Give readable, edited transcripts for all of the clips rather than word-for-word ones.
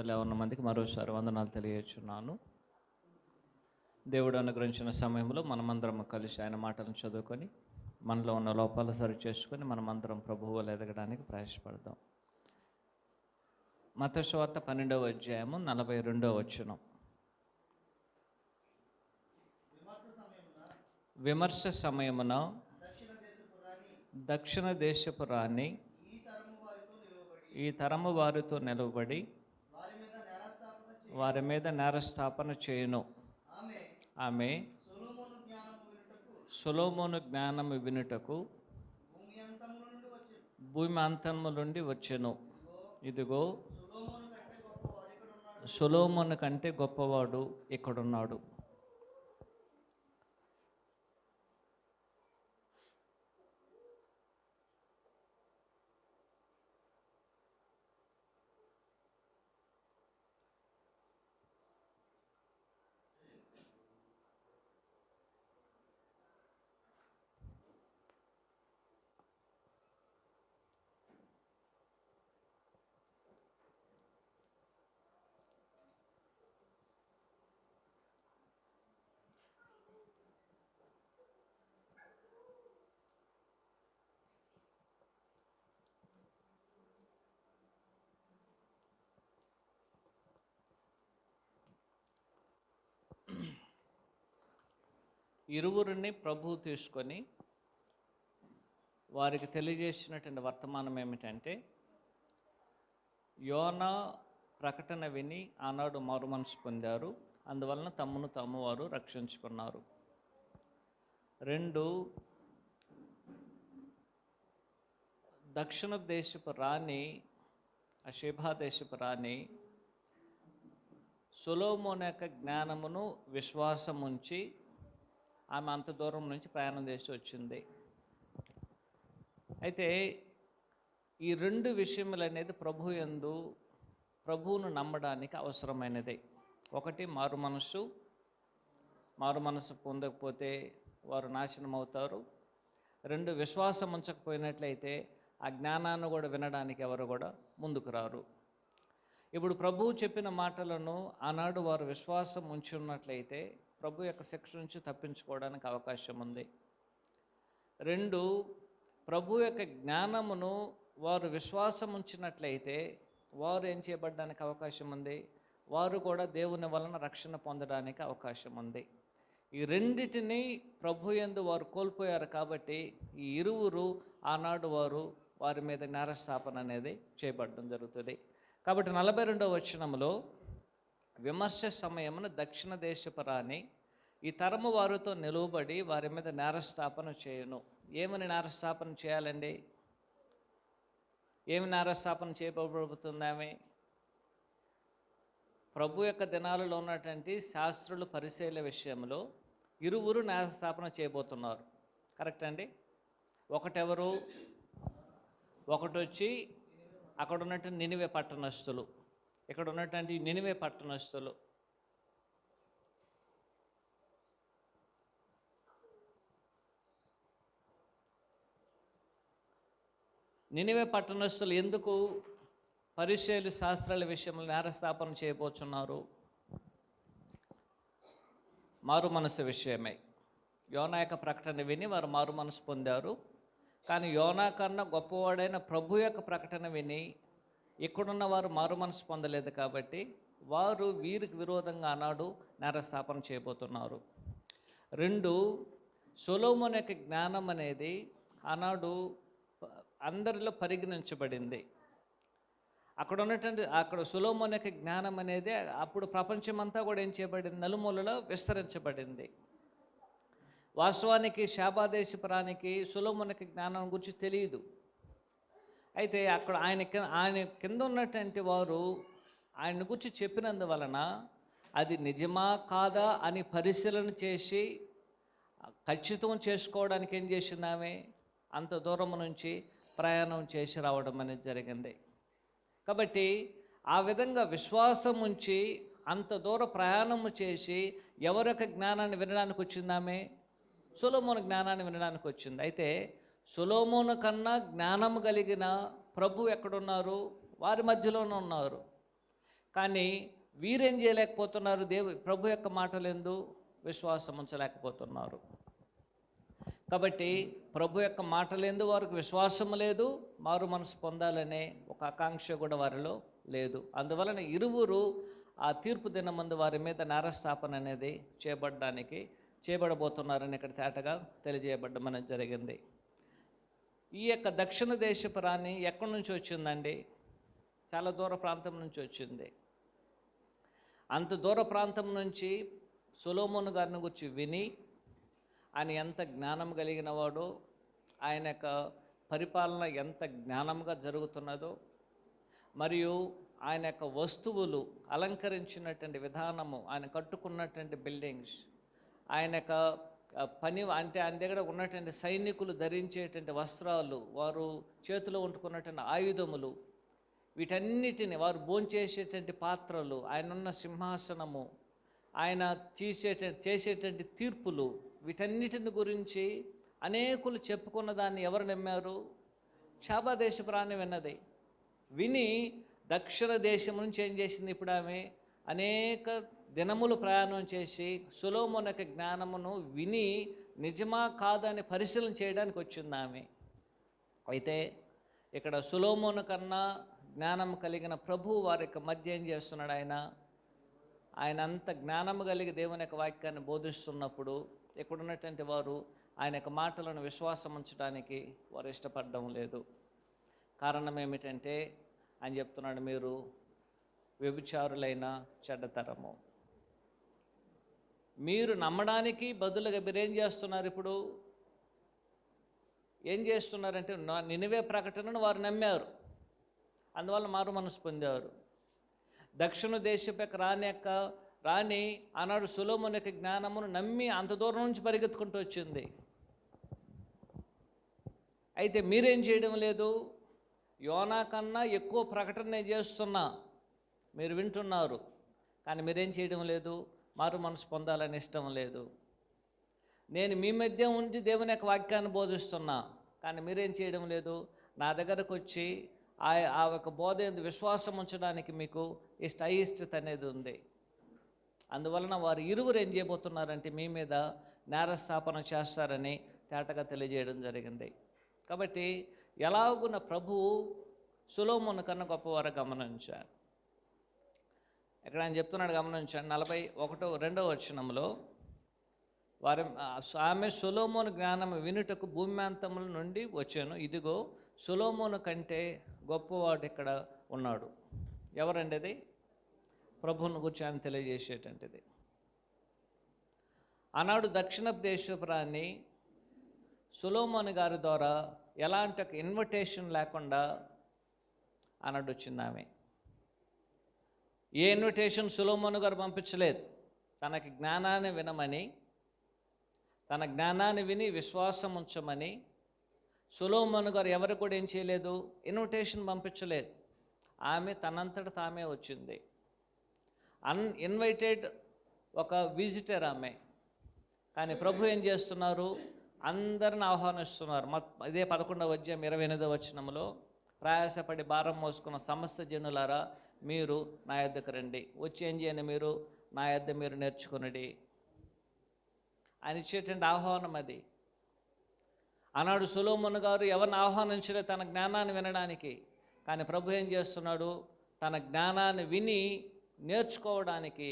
151 మందికి మరోసారి వందనాలు తెలియజేస్తున్నాను. దేవుడు అనుగ్రహించిన సమయంలో మనమందరం కలిసి ఆయన మాటలను చదువుకొని మనలో ఉన్న లోపాలు సరి చేసుకొని మనమందరం ప్రభువు ఎదగడానికి ప్రయాసపడదాం. మత్తయి సువార్త 12వ అధ్యాయము 42వ వచనం. విమర్శ సమయమున దక్షిణ దేశపు రాణి ఈ తరము వారితో నిలబడి వారి మీద నేరస్థాపన చేయును. ఆమె సొలొమోను జ్ఞానము వినుటకు భూమి అంతము నుండి వచ్చెను. ఇదిగో సొలొమోను కంటే గొప్పవాడు ఇక్కడున్నాడు. ఇరువురిని ప్రభువు తీసుకొని వారికి తెలియజేసినటువంటి వర్తమానం ఏమిటంటే, యోనా ప్రకటన విని ఆనాడు మారు మనసు పొందారు, అందువలన తమ్మును తాము వారు రక్షించుకున్నారు. 2, దక్షిణ దేశపు రాణి షేబా దేశపు రాణి సొలొమోను యొక్క జ్ఞానమును విశ్వాసం ఉంచి ఆమె అంత దూరం నుంచి ప్రయాణం చేసి వచ్చింది. అయితే ఈ 2 విషయములు అనేది ప్రభువును నమ్మడానికి అవసరమైనదే. 1, మారు మనసు పొందకపోతే వారు నాశనం అవుతారు. 2, విశ్వాసం ఉంచకపోయినట్లయితే ఆ జ్ఞానాన్ని కూడా వినడానికి ఎవరు కూడా ముందుకు రారు. ఇప్పుడు ప్రభువు చెప్పిన మాటలను ఆనాడు వారు విశ్వాసం ఉంచి ఉన్నట్లయితే ప్రభు యొక్క శిక్ష నుంచి తప్పించుకోవడానికి అవకాశం ఉంది. 2, ప్రభు యొక్క జ్ఞానమును వారు విశ్వాసం ఉంచినట్లయితే వారు ఏం చేయబడడానికి అవకాశం ఉంది, వారు కూడా దేవుని వలన రక్షణ పొందడానికి అవకాశం ఉంది. ఈ రెండిటిని ప్రభు యందు వారు కోల్పోయారు. కాబట్టి ఈ ఇరువురు ఆనాడు వారి మీద నేరస్థాపన అనేది చేయబడడం జరుగుతుంది. కాబట్టి 42వ వచనంలో విమర్శ సమయమున దక్షిణ దేశపు రాణి ఈ తరము వారితో నిలువబడి వారి మీద నేరస్థాపన చేయును. ఏమని నేరస్థాపన చేయాలండి? ఏమి నేరస్థాపన చేయబడుతుంది? ఆమె ప్రభు యొక్క దినాలలో ఉన్నటువంటి శాస్త్రులు పరిశీల విషయంలో ఇరువురు నేరస్థాపన చేయబోతున్నారు. కరెక్ట్ అండి? ఒకటి వచ్చి అక్కడ ఉన్నటువంటి నినివే పట్టణస్థులు, ఇక్కడ ఉన్నటువంటి నినివే పట్టణస్థులు. నినివే పట్టణస్థులు ఎందుకు పరిశీలు శాస్త్రాల విషయంలో నేరస్థాపన చేయబోతున్నారు? మారు మనసు విషయమై. యోనా యొక్క ప్రకటన విని వారు మారు మనసు పొందారు. కానీ యోనా కన్నా గొప్పవాడైన ప్రభు యొక్క ప్రకటన విని ఇక్కడున్న వారు మారు మనసు పొందలేదు. కాబట్టి వారు వీరికి విరోధంగా ఆనాడు నేరస్థాపన చేయబోతున్నారు. 2, సొలొమోను యొక్క జ్ఞానం అనేది ఆనాడు అందరిలో పరిగణించబడింది. అక్కడ సొలొమోను యొక్క జ్ఞానం అనేది అప్పుడు ప్రపంచమంతా కూడా ఏం చేయబడింది, నలుమూలలో విస్తరించబడింది. వాస్తవానికి షేబా దేశపు రాణికి సొలొమోను యొక్క జ్ఞానం గురించి తెలియదు. అయితే అక్కడ ఆయన కింద ఉన్నటువంటి వారు ఆయన గురించి చెప్పినందువలన అది నిజమా కాదా అని పరిశీలన చేసి ఖచ్చితం చేసుకోవడానికి ఏం చేసింది, ఆమె అంత దూరం నుంచి ప్రయాణం చేసి రావడం అనేది జరిగింది. కాబట్టి ఆ విధంగా విశ్వాసం ఉంచి అంత దూర ప్రయాణము చేసి ఎవరొక జ్ఞానాన్ని వినడానికి వచ్చింది? ఆమె సొలొమోను జ్ఞానాన్ని వినడానికి వచ్చింది. అయితే సొలొమోను కన్నా జ్ఞానం కలిగిన ప్రభు ఎక్కడున్నారు? వారి మధ్యలోనే ఉన్నారు. కానీ వీరేం చేయలేకపోతున్నారు? ప్రభు యొక్క మాటలందు విశ్వాసం ఉంచలేకపోతున్నారు. కాబట్టి ప్రభు యొక్క మాటలందు వారికి విశ్వాసం లేదు, మారు మనసు పొందాలనే ఒక ఆకాంక్ష కూడా వారిలో లేదు. అందువలన ఇరువురు ఆ తీర్పు దినమందు వారి మీద నేరస్థాపన అనేది చేయబడబోతున్నారని ఇక్కడ తేటగా తెలియజేయబడ్డం అనేది జరిగింది. ఈ యొక్క దక్షిణ దేశపు రాణి ఎక్కడి నుంచి వచ్చిందండి? చాలా దూర ప్రాంతం నుంచి వచ్చింది. అంత దూర ప్రాంతం నుంచి సొలొమోను గారిని గురించి విని ఆయన ఎంత జ్ఞానం కలిగిన వాడో, ఆయన యొక్క పరిపాలన ఎంత జ్ఞానంగా జరుగుతున్నదో, మరియు ఆయన యొక్క వస్తువులు అలంకరించినటువంటి విధానము, ఆయన కట్టుకున్నటువంటి బిల్డింగ్స్, ఆయన యొక్క పని అంటే ఆయన దగ్గర ఉన్నటువంటి సైనికులు ధరించేటువంటి వస్త్రాలు, వారు చేతిలో ఉంటుకున్నటువంటి ఆయుధములు, వీటన్నిటిని వారు భోంచేసేటువంటి పాత్రలు, ఆయన ఉన్న సింహాసనము, ఆయన చేసేటువంటి తీర్పులు, వీటన్నిటిని గురించి అనేకులు చెప్పుకున్న దాన్ని ఎవరు నమ్మారు? షాబా దేశపు రాణి విన్నది. విని దక్షిణ దేశం నుంచి ఏం చేసింది? ఇప్పుడు ఆమె అనేక దినములు ప్రయాణం చేసి సొలొమోను యొక్క జ్ఞానమును విని నిజమా కాదని పరిశీలన చేయడానికి వచ్చింది ఆమె. అయితే ఇక్కడ సొలొమోను కన్నా జ్ఞానం కలిగిన ప్రభు వారి యొక్క మధ్య ఏం చేస్తున్నాడు? ఆయన అంత జ్ఞానము కలిగి దేవుని యొక్క వాక్యాన్ని బోధిస్తున్నప్పుడు ఇక్కడ ఉన్నటువంటి వారు ఆయన యొక్క మాటలను విశ్వాసం ఉంచడానికి వారు ఇష్టపడడం లేదు. కారణం ఏమిటంటే ఆయన చెప్తున్నాడు, మీరు వ్యభిచారులైన చెడ్డతరము. మీరు నమ్మడానికి బదులుగా మీరేం చేస్తున్నారు? ఇప్పుడు ఏం చేస్తున్నారంటే నినివే ప్రకటనను వారు నమ్మారు, అందువల్ల మారు మనసు పొందారు. దక్షిణ దేశపు రాణి ఆనాడు సొలొమోను యొక్క జ్ఞానమును నమ్మి అంత దూరం నుంచి పరిగెత్తుకుంటూ వచ్చింది. అయితే మీరేం చేయడం లేదు? యోనా కన్నా ఎక్కువ ప్రకటన చేస్తున్నా, మీరు వింటున్నారు, కానీ మీరేం చేయడం లేదు? మారు మనసు పొందాలని ఇష్టం లేదు. నేను మీ మధ్య ఉండి దేవుని యొక్క వాక్యాన్ని బోధిస్తున్నా, కానీ మీరేం చేయడం లేదు? నా దగ్గరకు వచ్చి ఆ యొక్క బోధ విశ్వాసం ఉంచడానికి మీకు అయిష్టత అనేది ఉంది. అందువలన వారు ఇరువురు ఏం చేయబోతున్నారంటే మీ మీద నేరస్థాపన చేస్తారని తేటగా తెలియజేయడం జరిగింది. కాబట్టి ఎలాగున్న ప్రభువు సొలొమోను కన్నా గొప్పవారు గమనించారు. ఇక్కడ ఆయన చెప్తున్నాడు, గమనించండి. 41-2 వచనంలో ఆమె సొలొమోను జ్ఞానం వినుటకు భూమ్యాంతముల నుండి వచ్చాను, ఇదిగో సొలొమోను కంటే గొప్పవాడు ఇక్కడ ఉన్నాడు. ఎవరండి అది? ప్రభువును గురించి ఆయన తెలియజేసేటువంటిది. ఆనాడు దక్షిణ దేశపు రాణి సొలొమోను గారి ద్వారా ఎలాంటి ఒక ఇన్విటేషన్ లేకుండా ఆనాడు వచ్చింది ఆమె. ఏ ఇన్విటేషన్ సొలొమోను గారు పంపించలేదు. తనకి జ్ఞానాన్ని వినమని, తన జ్ఞానాన్ని విని విశ్వాసం ఉంచమని సొలొమోను గారు ఎవరు కూడా ఏం చేయలేదు, ఇన్విటేషన్ పంపించలేదు. ఆమె తనంతట తామే వచ్చింది. అన్ఇన్వైటెడ్ ఒక విజిటర్ ఆమె. కానీ ప్రభు ఏం చేస్తున్నారు? అందరిని ఆహ్వానిస్తున్నారు. ఇదే 11వ అధ్యాయం 28వ వచనంలో, ప్రయాసపడి భారం మోసుకున్న సమస్త జనులారా మీరు నా యొద్దకు రండి, వచ్చి ఏం చేయండి? మీరు నా యొద్ద మీరు నేర్చుకునండి. ఆయన ఇచ్చేటువంటి ఆహ్వానం అది. ఆనాడు సొలొమోను గారు ఎవరిని ఆహ్వానించలేదు తన జ్ఞానాన్ని వినడానికి. కానీ ప్రభు ఏం చేస్తున్నాడు? తన జ్ఞానాన్ని విని నేర్చుకోవడానికి,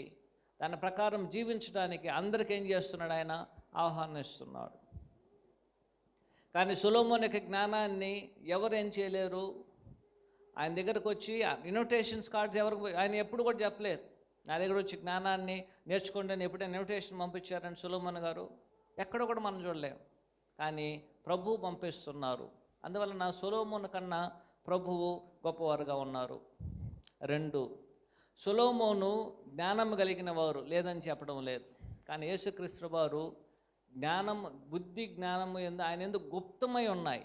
దాని ప్రకారం జీవించడానికి అందరికీ ఏం చేస్తున్నాడు? ఆయన ఆహ్వానిస్తున్నాడు. కానీ సొలొమోను యొక్క జ్ఞానాన్ని ఎవరు ఏం చేయలేరు. ఆయన దగ్గరకు వచ్చి ఇన్విటేషన్స్ కార్డ్స్ ఆయన ఎప్పుడు కూడా చెప్పలేదు, నా దగ్గర వచ్చి జ్ఞానాన్ని నేర్చుకోండి అని ఎప్పుడైనా ఇన్విటేషన్ పంపించారని సొలొమోను గారు ఎక్కడ కూడా మనం చూడలేము. కానీ ప్రభువు పంపిస్తున్నారు. అందువల్ల నా సొలొమోను కన్నా ప్రభువు గొప్పవారుగా ఉన్నారు. 2, సొలొమోను జ్ఞానం కలిగిన వారు లేదని చెప్పడం లేదు. కానీ యేసుక్రీస్తు వారు జ్ఞానం, బుద్ధి జ్ఞానము ఆయన యందు గుప్తమై ఉన్నాయి.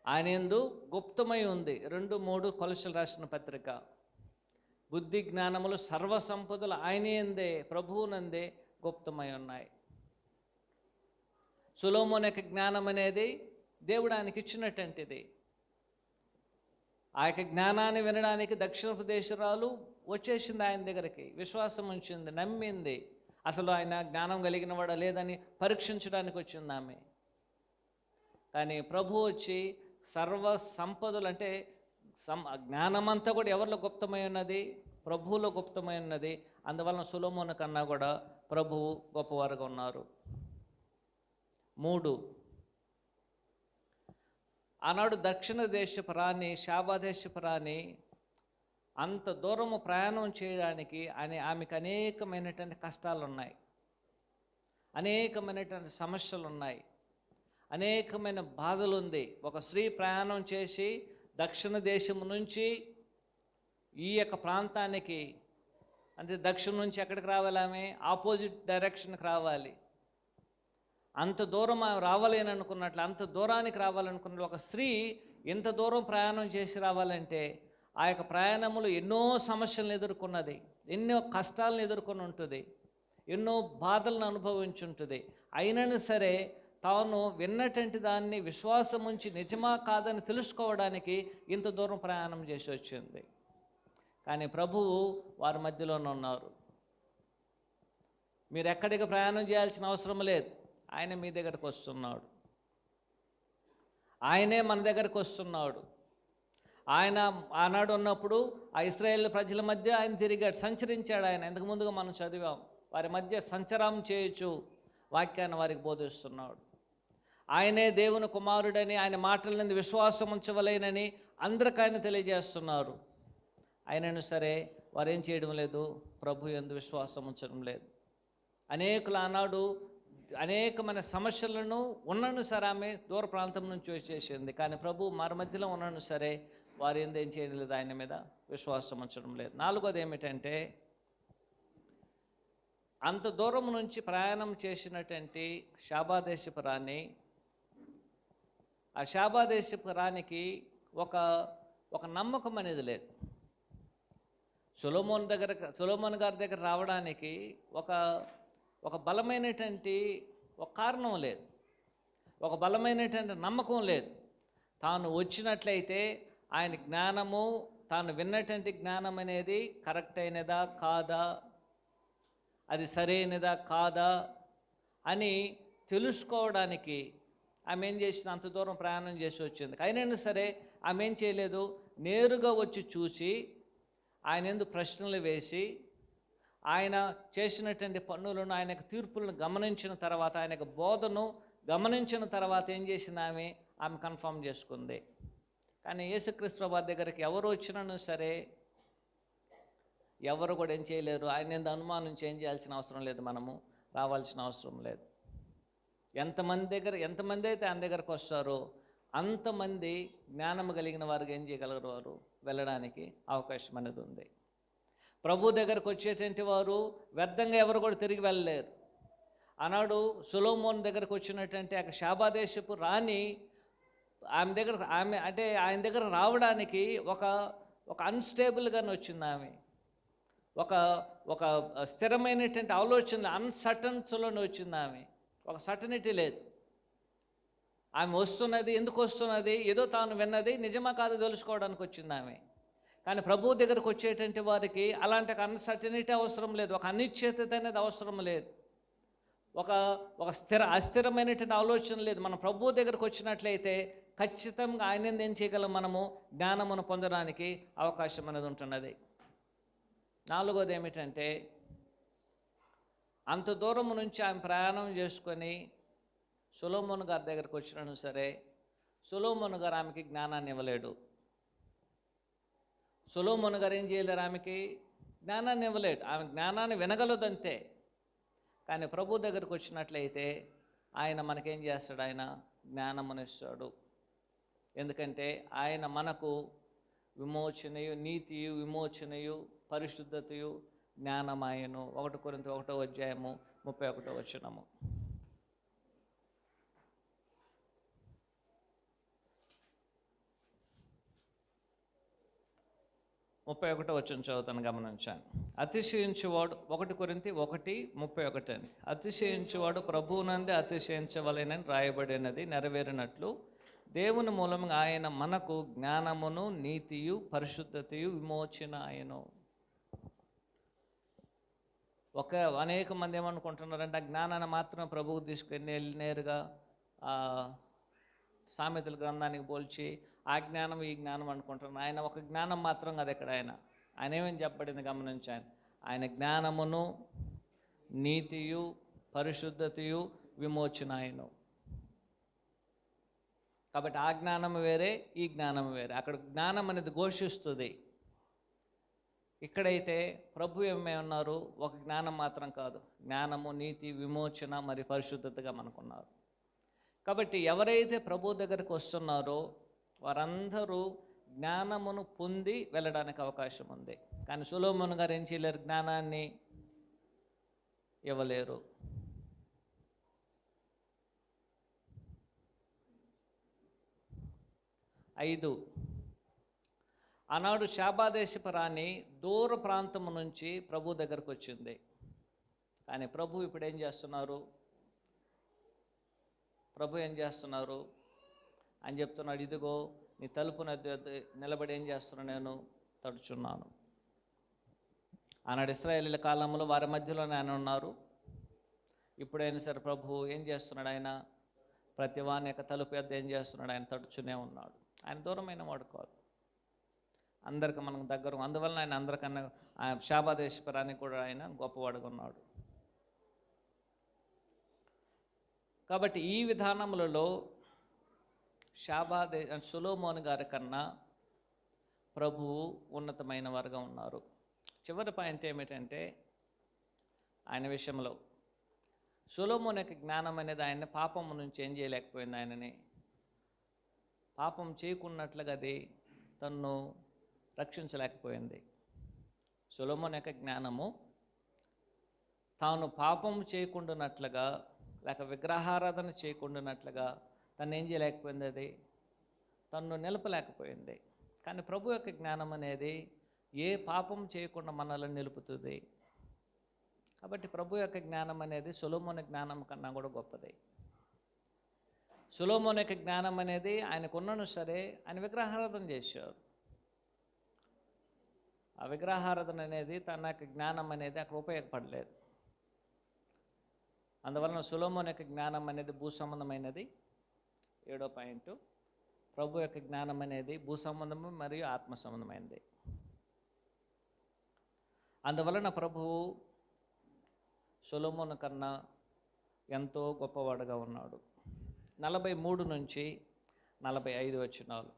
ఆయన యందు గుప్తమై ఉంది. 2-3 కొలస్సీలు రాసిన పత్రిక. బుద్ధి జ్ఞానములు సర్వసంపదలు ఆయన యందే, ప్రభువునందే గుప్తమై ఉన్నాయి. సొలొమోను యొక్క జ్ఞానం అనేది దేవుడు ఆయనకి ఇచ్చినటువంటిది. ఆ యొక్క జ్ఞానాన్ని వినడానికి దక్షిణపు దేశరాలు వచ్చేసింది ఆయన దగ్గరికి, విశ్వాసం ఉంచింది, నమ్మింది. అసలు ఆయన జ్ఞానం కలిగిన వాడా లేదని పరీక్షించడానికి వచ్చింది ఆమె. కానీ ప్రభు వచ్చి సర్వ సంపదలు అంటే జ్ఞానమంతా కూడా ఎవరిలో గుప్తమై ఉన్నది? ప్రభువులో గుప్తమై ఉన్నది. అందువలన సొలొమోను కన్నా కూడా ప్రభువు గొప్పవారుగా ఉన్నారు. 3, ఆనాడు దక్షిణ దేశపు రాణి, షాబా దేశపు రాణి అంత దూరము ప్రయాణం చేయడానికి ఆమెకు అనేకమైనటువంటి కష్టాలు ఉన్నాయి, అనేకమైనటువంటి సమస్యలు ఉన్నాయి, అనేకమైన బాధలు ఉంది. ఒక స్త్రీ ప్రయాణం చేసి దక్షిణ దేశం నుంచి ఈ యొక్క ప్రాంతానికి, అంటే దక్షిణం నుంచి ఎక్కడికి రావాలి? ఆమె ఆపోజిట్ డైరెక్షన్కి రావాలి. అంత దూరం రావాలని అనుకున్నట్లు, అంత దూరానికి రావాలనుకున్నట్లు ఒక స్త్రీ ఇంత దూరం ప్రయాణం చేసి రావాలంటే ఆ యొక్క ప్రయాణంలో ఎన్నో సమస్యలను ఎదుర్కొన్నది, ఎన్నో కష్టాలను ఎదుర్కొని ఉంటుంది, ఎన్నో బాధలను అనుభవించి ఉంటుంది. అయినను సరే తాను విన్నటువంటి దాన్ని విశ్వాసం ఉంచి నిజమా కాదని తెలుసుకోవడానికి ఇంత దూరం ప్రయాణం చేసి వచ్చింది. కానీ ప్రభువు వారి మధ్యలోనే ఉన్నారు. మీరు ఎక్కడికి ప్రయాణం చేయాల్సిన అవసరం లేదు, ఆయన మీ దగ్గరకు వస్తున్నాడు. ఆయనే మన దగ్గరకు వస్తున్నాడు. ఆయన ఆనాడు ఉన్నప్పుడు ఆ ఇశ్రాయేల్ ప్రజల మధ్య ఆయన తిరిగాడు, సంచరించాడు. ఆయన ఇంతకు ముందుగా మనం చదివాం. వారి మధ్య సంచరం చేయొచ్చు వాక్యాన్ని వారికి బోధిస్తున్నాడు. ఆయనే దేవుని కుమారుడని, ఆయన మాటలని విశ్వాసం ఉంచవలేనని అందరికీ ఆయన తెలియజేస్తున్నారు. అయినను సరే వారు ఏం చేయడం లేదు? ప్రభు యందు విశ్వాసం ఉంచడం లేదు. అనేకులు ఆనాడు అనేకమైన సమస్యలను ఉన్నను సరే ఆమె దూర ప్రాంతం నుంచి వచ్చేసింది. కానీ ప్రభు మన మధ్యలో ఉన్నను సరే వారు ఏం చేయడం లేదు, ఆయన మీద విశ్వాసం ఉంచడం లేదు. 4వది ఏమిటంటే, అంత దూరం నుంచి ప్రయాణం చేసినటువంటి షాబా దేశపు రాణి, ఆ షాబా దేశపు రాణికి ఒక నమ్మకం అనేది లేదు. సొలొమోను గారి దగ్గర రావడానికి ఒక బలమైనటువంటి ఒక కారణం లేదు, ఒక బలమైనటువంటి నమ్మకం లేదు. తాను వచ్చినట్లయితే ఆయన జ్ఞానము, తాను విన్నటువంటి జ్ఞానం అనేది కరెక్ట్ అయినదా కాదా, అది సరైనదా కాదా అని తెలుసుకోవడానికి ఆమె ఏం చేసింది? అంత దూరం ప్రయాణం చేసి వచ్చింది. అయినా సరే ఆమె ఏం చేయలేదు, నేరుగా వచ్చి చూసి ఆయన ఎందుకు ప్రశ్నలు వేసి ఆయన చేసినటువంటి పనులను, ఆయనకు తీర్పులను గమనించిన తర్వాత, ఆయనకు బోధను గమనించిన తర్వాత ఏం చేసింది? ఆమె కన్ఫర్మ్ చేసుకుంది. కానీ యేసుక్రీస్తు వారి దగ్గరికి ఎవరు వచ్చినా సరే ఎవరు కూడా ఏం చేయలేరు. ఆయన ఎందుకు అనుమానించి ఏం చేయాల్సిన అవసరం లేదు, మనము రావాల్సిన అవసరం లేదు. ఎంతమంది అయితే ఆయన దగ్గరకు వస్తారో అంతమంది జ్ఞానము కలిగిన వారికి ఏం చేయగలరు? వారు వెళ్ళడానికి అవకాశం అనేది ఉంది. ప్రభు దగ్గరకు వచ్చేటువంటి వారు వ్యర్థంగా ఎవరు కూడా తిరిగి వెళ్ళలేరు. ఆనాడు సొలొమోను దగ్గరకు వచ్చినటువంటి ఆ షాబా దేశపు రాణి ఆయన దగ్గర రావడానికి ఒక అన్స్టేబుల్గానే వచ్చింది. ఆమె ఒక స్థిరమైనటువంటి ఆలోచన, అన్సర్టన్స్లోనే వచ్చింది. ఆమె ఒక సర్టనిటీ లేదు. ఆమె వస్తున్నది, ఎందుకు వస్తున్నది? ఏదో తాను విన్నది నిజమా కాదు తెలుసుకోవడానికి వచ్చింది ఆమె. కానీ ప్రభు దగ్గరకు వచ్చేటువంటి వారికి అలాంటి అన్సర్టనిటీ అవసరం లేదు, ఒక అనిశ్చితత అనేది అవసరం లేదు, ఒక అస్థిరమైనటువంటి ఆలోచన లేదు. మనం ప్రభు దగ్గరకు వచ్చినట్లయితే ఖచ్చితంగా ఆయన ఏం చేయగలం? మనము జ్ఞానమును పొందడానికి అవకాశం అనేది ఉంటున్నది. 4వది ఏమిటంటే, అంత దూరం నుంచి ఆమె ప్రయాణం చేసుకొని సొలొమోను గారి దగ్గరకు వచ్చినా సరే సొలొమోను గారు ఆమెకి జ్ఞానాన్ని ఇవ్వలేడు. సొలొమోను గారు ఏం చేయలేరు? ఆమెకి జ్ఞానాన్ని ఇవ్వలేడు. ఆమె జ్ఞానాన్ని వినగలదంతే. కానీ ప్రభు దగ్గరకు వచ్చినట్లయితే ఆయన మనకేం చేస్తాడు? ఆయన జ్ఞానమునిస్తాడు. ఎందుకంటే ఆయన మనకు విమోచనయు, నీతియు, విమోచనయు, పరిశుద్ధతయు, జ్ఞానమాయను. 1 కొరింథీ 1:31. 31 చదువుతాను, గమనించాను. అతిశయించువాడు 1 కొరింథీ 1:31 అని, అతిశయించువాడు ప్రభువునందే అతిశయించవలెనని రాయబడినది నెరవేరినట్లు దేవుని మూలంగా ఆయన మనకు జ్ఞానమును, నీతియు, పరిశుద్ధతయు, విమోచన ఆయను. అనేక మంది ఏమనుకుంటున్నారంటే ఆ జ్ఞానాన్ని మాత్రం ప్రభువుకు తీసుకుని నేరుగా సామెతల గ్రంథానికి పోల్చి ఆ జ్ఞానం ఈ జ్ఞానం అనుకుంటున్నారు. ఆయన ఒక జ్ఞానం మాత్రం కదా ఇక్కడ ఆయన ఏమేమి చెప్పబడింది గమనించాను. ఆయన జ్ఞానమును, నీతియు, పరిశుద్ధతయు, విమోచన ఆయను. కాబట్టి ఆ జ్ఞానం వేరే, ఈ జ్ఞానం వేరే. అక్కడ జ్ఞానం అనేది ఘోషిస్తుంది. ఇక్కడైతే ప్రభు ఏమన్నారు, ఒక జ్ఞానం మాత్రం కాదు, జ్ఞానము, నీతి, విమోచన మరి పరిశుద్ధతగా మనకున్నారు. కాబట్టి ఎవరైతే ప్రభు దగ్గరికి వస్తున్నారో వారందరూ జ్ఞానమును పొంది వెళ్ళడానికి అవకాశం ఉంది. కానీ సొలొమోను గారు ఏం చేయలేరు, జ్ఞానాన్ని ఇవ్వలేరు. ఐదు, ఆనాడు శాబాదేశపు రాణి దూర ప్రాంతము నుంచి ప్రభు దగ్గరకు వచ్చింది. కానీ ప్రభు ఇప్పుడు ఏం చేస్తున్నారు, అని చెప్తున్నాడు, ఇదిగో నీ తలుపు నిలబడి ఏం చేస్తున్నా, నేను తడుచున్నాను. ఆనాడు ఇశ్రాయేలీల కాలంలో వారి మధ్యలోనే ఆయన ఉన్నారు. ఇప్పుడైనా సరే ప్రభు ఏం చేస్తున్నాడు, ఆయన ప్రతి వాని యొక్క తలుపు యొద్ద ఏం చేస్తున్నాడు, ఆయన తడుచునే ఉన్నాడు. ఆయన దూరమైన వాడు కాదు, అందరికి మనకు దగ్గర. అందువలన ఆయన అందరికన్నా శాబాదేశపురానికి కూడా ఆయన గొప్పవాడుగా ఉన్నాడు. కాబట్టి ఈ విధానములలో సొలొమోను గారి కన్నా ప్రభువు ఉన్నతమైన వారుగా ఉన్నారు. చివరి పాయింట్ ఏమిటంటే, ఆయన విషయంలో సొలొమోను యొక్క జ్ఞానం అనేది ఆయన పాపము నుంచి ఏం చేయలేకపోయింది. ఆయనని పాపం చేయకున్నట్లుగా అది తన్ను రక్షించలేకపోయింది. సొలొమోను యొక్క జ్ఞానము తాను పాపం చేయకుండానట్లుగా లేక విగ్రహారాధన చేయకుండానట్లుగా తను ఏం చేయలేకపోయింది, అది తన్ను నిలపలేకపోయింది. కానీ ప్రభు యొక్క జ్ఞానం అనేది ఏ పాపం చేయకుండా మనల్ని నిలుపుతుంది. కాబట్టి ప్రభు యొక్క జ్ఞానం అనేది సొలొమోను జ్ఞానం కన్నా కూడా గొప్పది. సొలొమోను యొక్క జ్ఞానం అనేది ఆయనకున్నను సరే ఆయన విగ్రహారాధన చేశారు. ఆ విగ్రహారాధన అనేది తన యొక్క జ్ఞానం అనేది అక్కడ ఉపయోగపడలేదు. అందువలన సొలొమోను యొక్క జ్ఞానం అనేది భూ సంబంధమైనది. 7వ పాయింట్, ప్రభు యొక్క జ్ఞానం అనేది భూ సంబంధము మరియు ఆత్మ సంబంధమైనది. అందువలన ప్రభువు సొలొమోను కన్నా ఎంతో గొప్పవాడుగా ఉన్నాడు. 43 నుంచి 45 వచనాలు.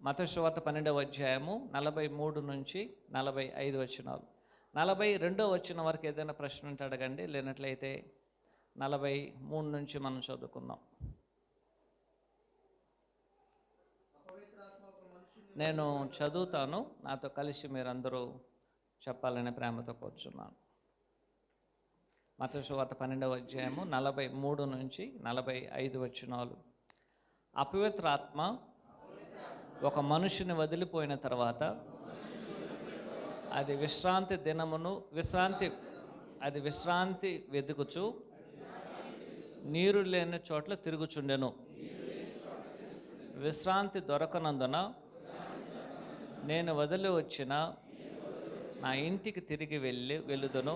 మత్తయి సువార్త 12వ అధ్యాయము 43 నుంచి 45 వచనాలు. 42వ వచనం వరకు ఏదైనా ప్రశ్న ఉంటే అడగండి, లేనట్లయితే 43 నుంచి మనం చదువుకుందాం. నేను చదువుతాను, నాతో కలిసి మీరందరూ చెప్పాలనే ప్రేమతో కోరుచున్నాను. మత్తయి సువార్త 12వ అధ్యాయము 43 నుంచి 45 వచనాలు. అపవిత్రాత్మ ఒక మనుషుని వదిలిపోయిన తర్వాత అది విశ్రాంతి వెతుకుచు నీరు లేని చోట్ల తిరుగుచుండెను. విశ్రాంతి దొరకనందున నేను వదిలి వచ్చిన నా ఇంటికి తిరిగి వెళ్ళుదును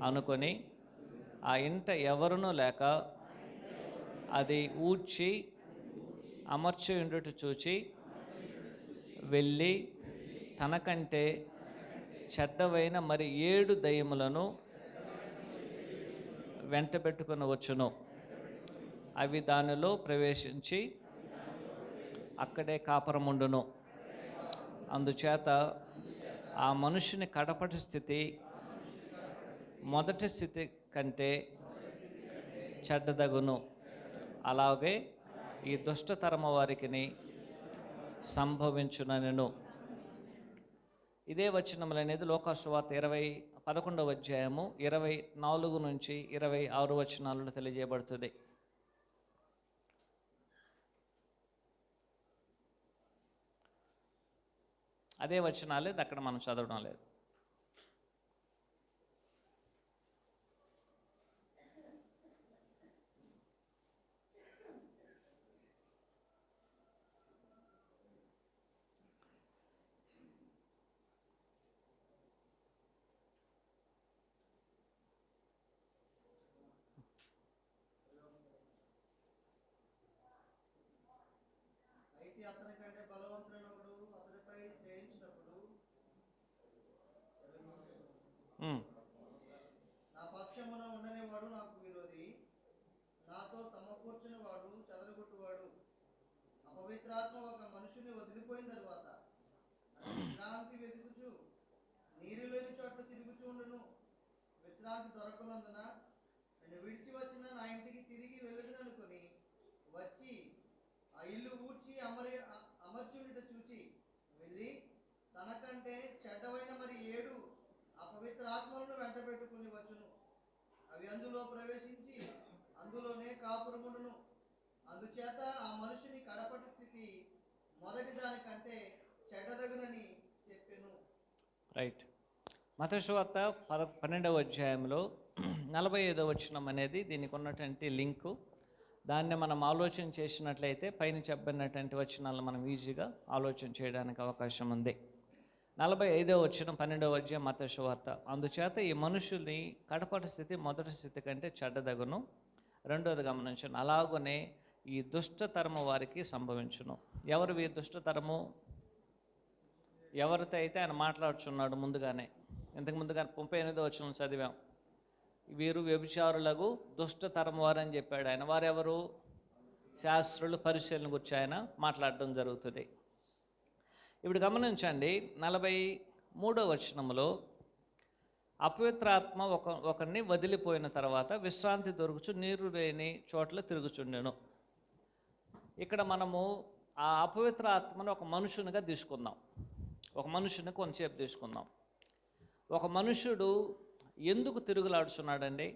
అనుకొని ఆ ఇంట ఎవరునూ లేక అది ఊడ్చి అమర్చి ఉండుట చూచి వెళ్ళి తనకంటే చెడ్డవైన మరి 7 దయ్యములను వెంటబెట్టుకుని వచ్చును. అవి దానిలో ప్రవేశించి అక్కడే కాపురముండును. అందుచేత ఆ మనుషుని కడపటి స్థితి మొదటి స్థితి కంటే చెడ్డదగును. అలాగే ఈ దుష్టతరమ వారికి సంభవించునను. ఇదే వచనములు అనేది లూకా సువార్త 11వ అధ్యాయము 24 నుంచి 26 వచనాలను తెలియజేయబడుతుంది. అదే వచనాలే అక్కడ మనం చదవడం లేదు. అతని కంటే బలవంతుడొకడు అతనిపై జయించినప్పుడు నా పక్షమున ఉండనివాడు నాకు విరోధి, నాతో సమకూర్చిన వాడు చెదరగొట్టువాడు. అపవిత్రాత్మ ఒక మనుషుని వదిలిపోయిన తర్వాత విశ్రాంతి వెతుకుచు నీరు లేని చోట్ల తిరుగుచూ ఉండును. విశ్రాంతి దొరకనందున నేను విడిచి వచ్చిన నా ఇంటికి తిరిగి వెళ్ళదుననుకొని వచ్చి ఆ ఇల్లు ఊడ్చి అమర్చుండిట చూచి వెళ్ళి తనకంటే చెడ్డవైన మరి 7 అపవిత్ర ఆత్మలను వెంట పెట్టుకుని వచ్చును. అవి అందులో ప్రవేశించి అందులోనే కాపురముండును. అందుచేత ఆ మనుషుని కడపటి స్థితి మొదటి దానికంటే చెడ్డదగునని చెప్పెను. రైట్. మత్తయి సువార్త 12వ అధ్యాయంలో 45వ వచనం అనేది దీనికి ఉన్నటువంటి లింకు. దాన్ని మనం ఆలోచన చేసినట్లయితే పైన చెప్పినటువంటి వచనాలను మనం ఈజీగా ఆలోచన చేయడానికి అవకాశం ఉంది. 45వ వచనం 12వ అధ్యాయం మత్తయి సువార్త. అందుచేత ఈ మనుషుల్ని కడపటి స్థితి మొదటి స్థితి కంటే చెడ్డదగును. రెండవది గమనించను, అలాగనే ఈ దుష్టతరము వారికి సంభవించును. ఎవరు ఈ దుష్టతరము? ఎవరితో అయితే ఆయన మాట్లాడుచున్నాడు ముందుగానే, ఇంతకు ముందుగా 38వ వచనం చదివాం. వీరు వ్యభిచారులకు దుష్టతరం వారని చెప్పాడు ఆయన. వారెవరు? శాస్త్రులు, పరిశీలన గురించి ఆయన మాట్లాడడం జరుగుతుంది. ఇప్పుడు గమనించండి, 43వ వచనంలో అపవిత్రాత్మ ఒకరిని వదిలిపోయిన తర్వాత విశ్రాంతి దొరుకుచు నీరు లేని చోట్ల తిరుగుచుండెను. ఇక్కడ మనము ఆ అపవిత్ర ఆత్మను ఒక మనుషునిగా తీసుకుందాం. ఒక మనుషుని కొంతసేపు తీసుకుందాం. ఒక మనుషుడు ఎందుకు తిరుగులాడుచున్నాడండి?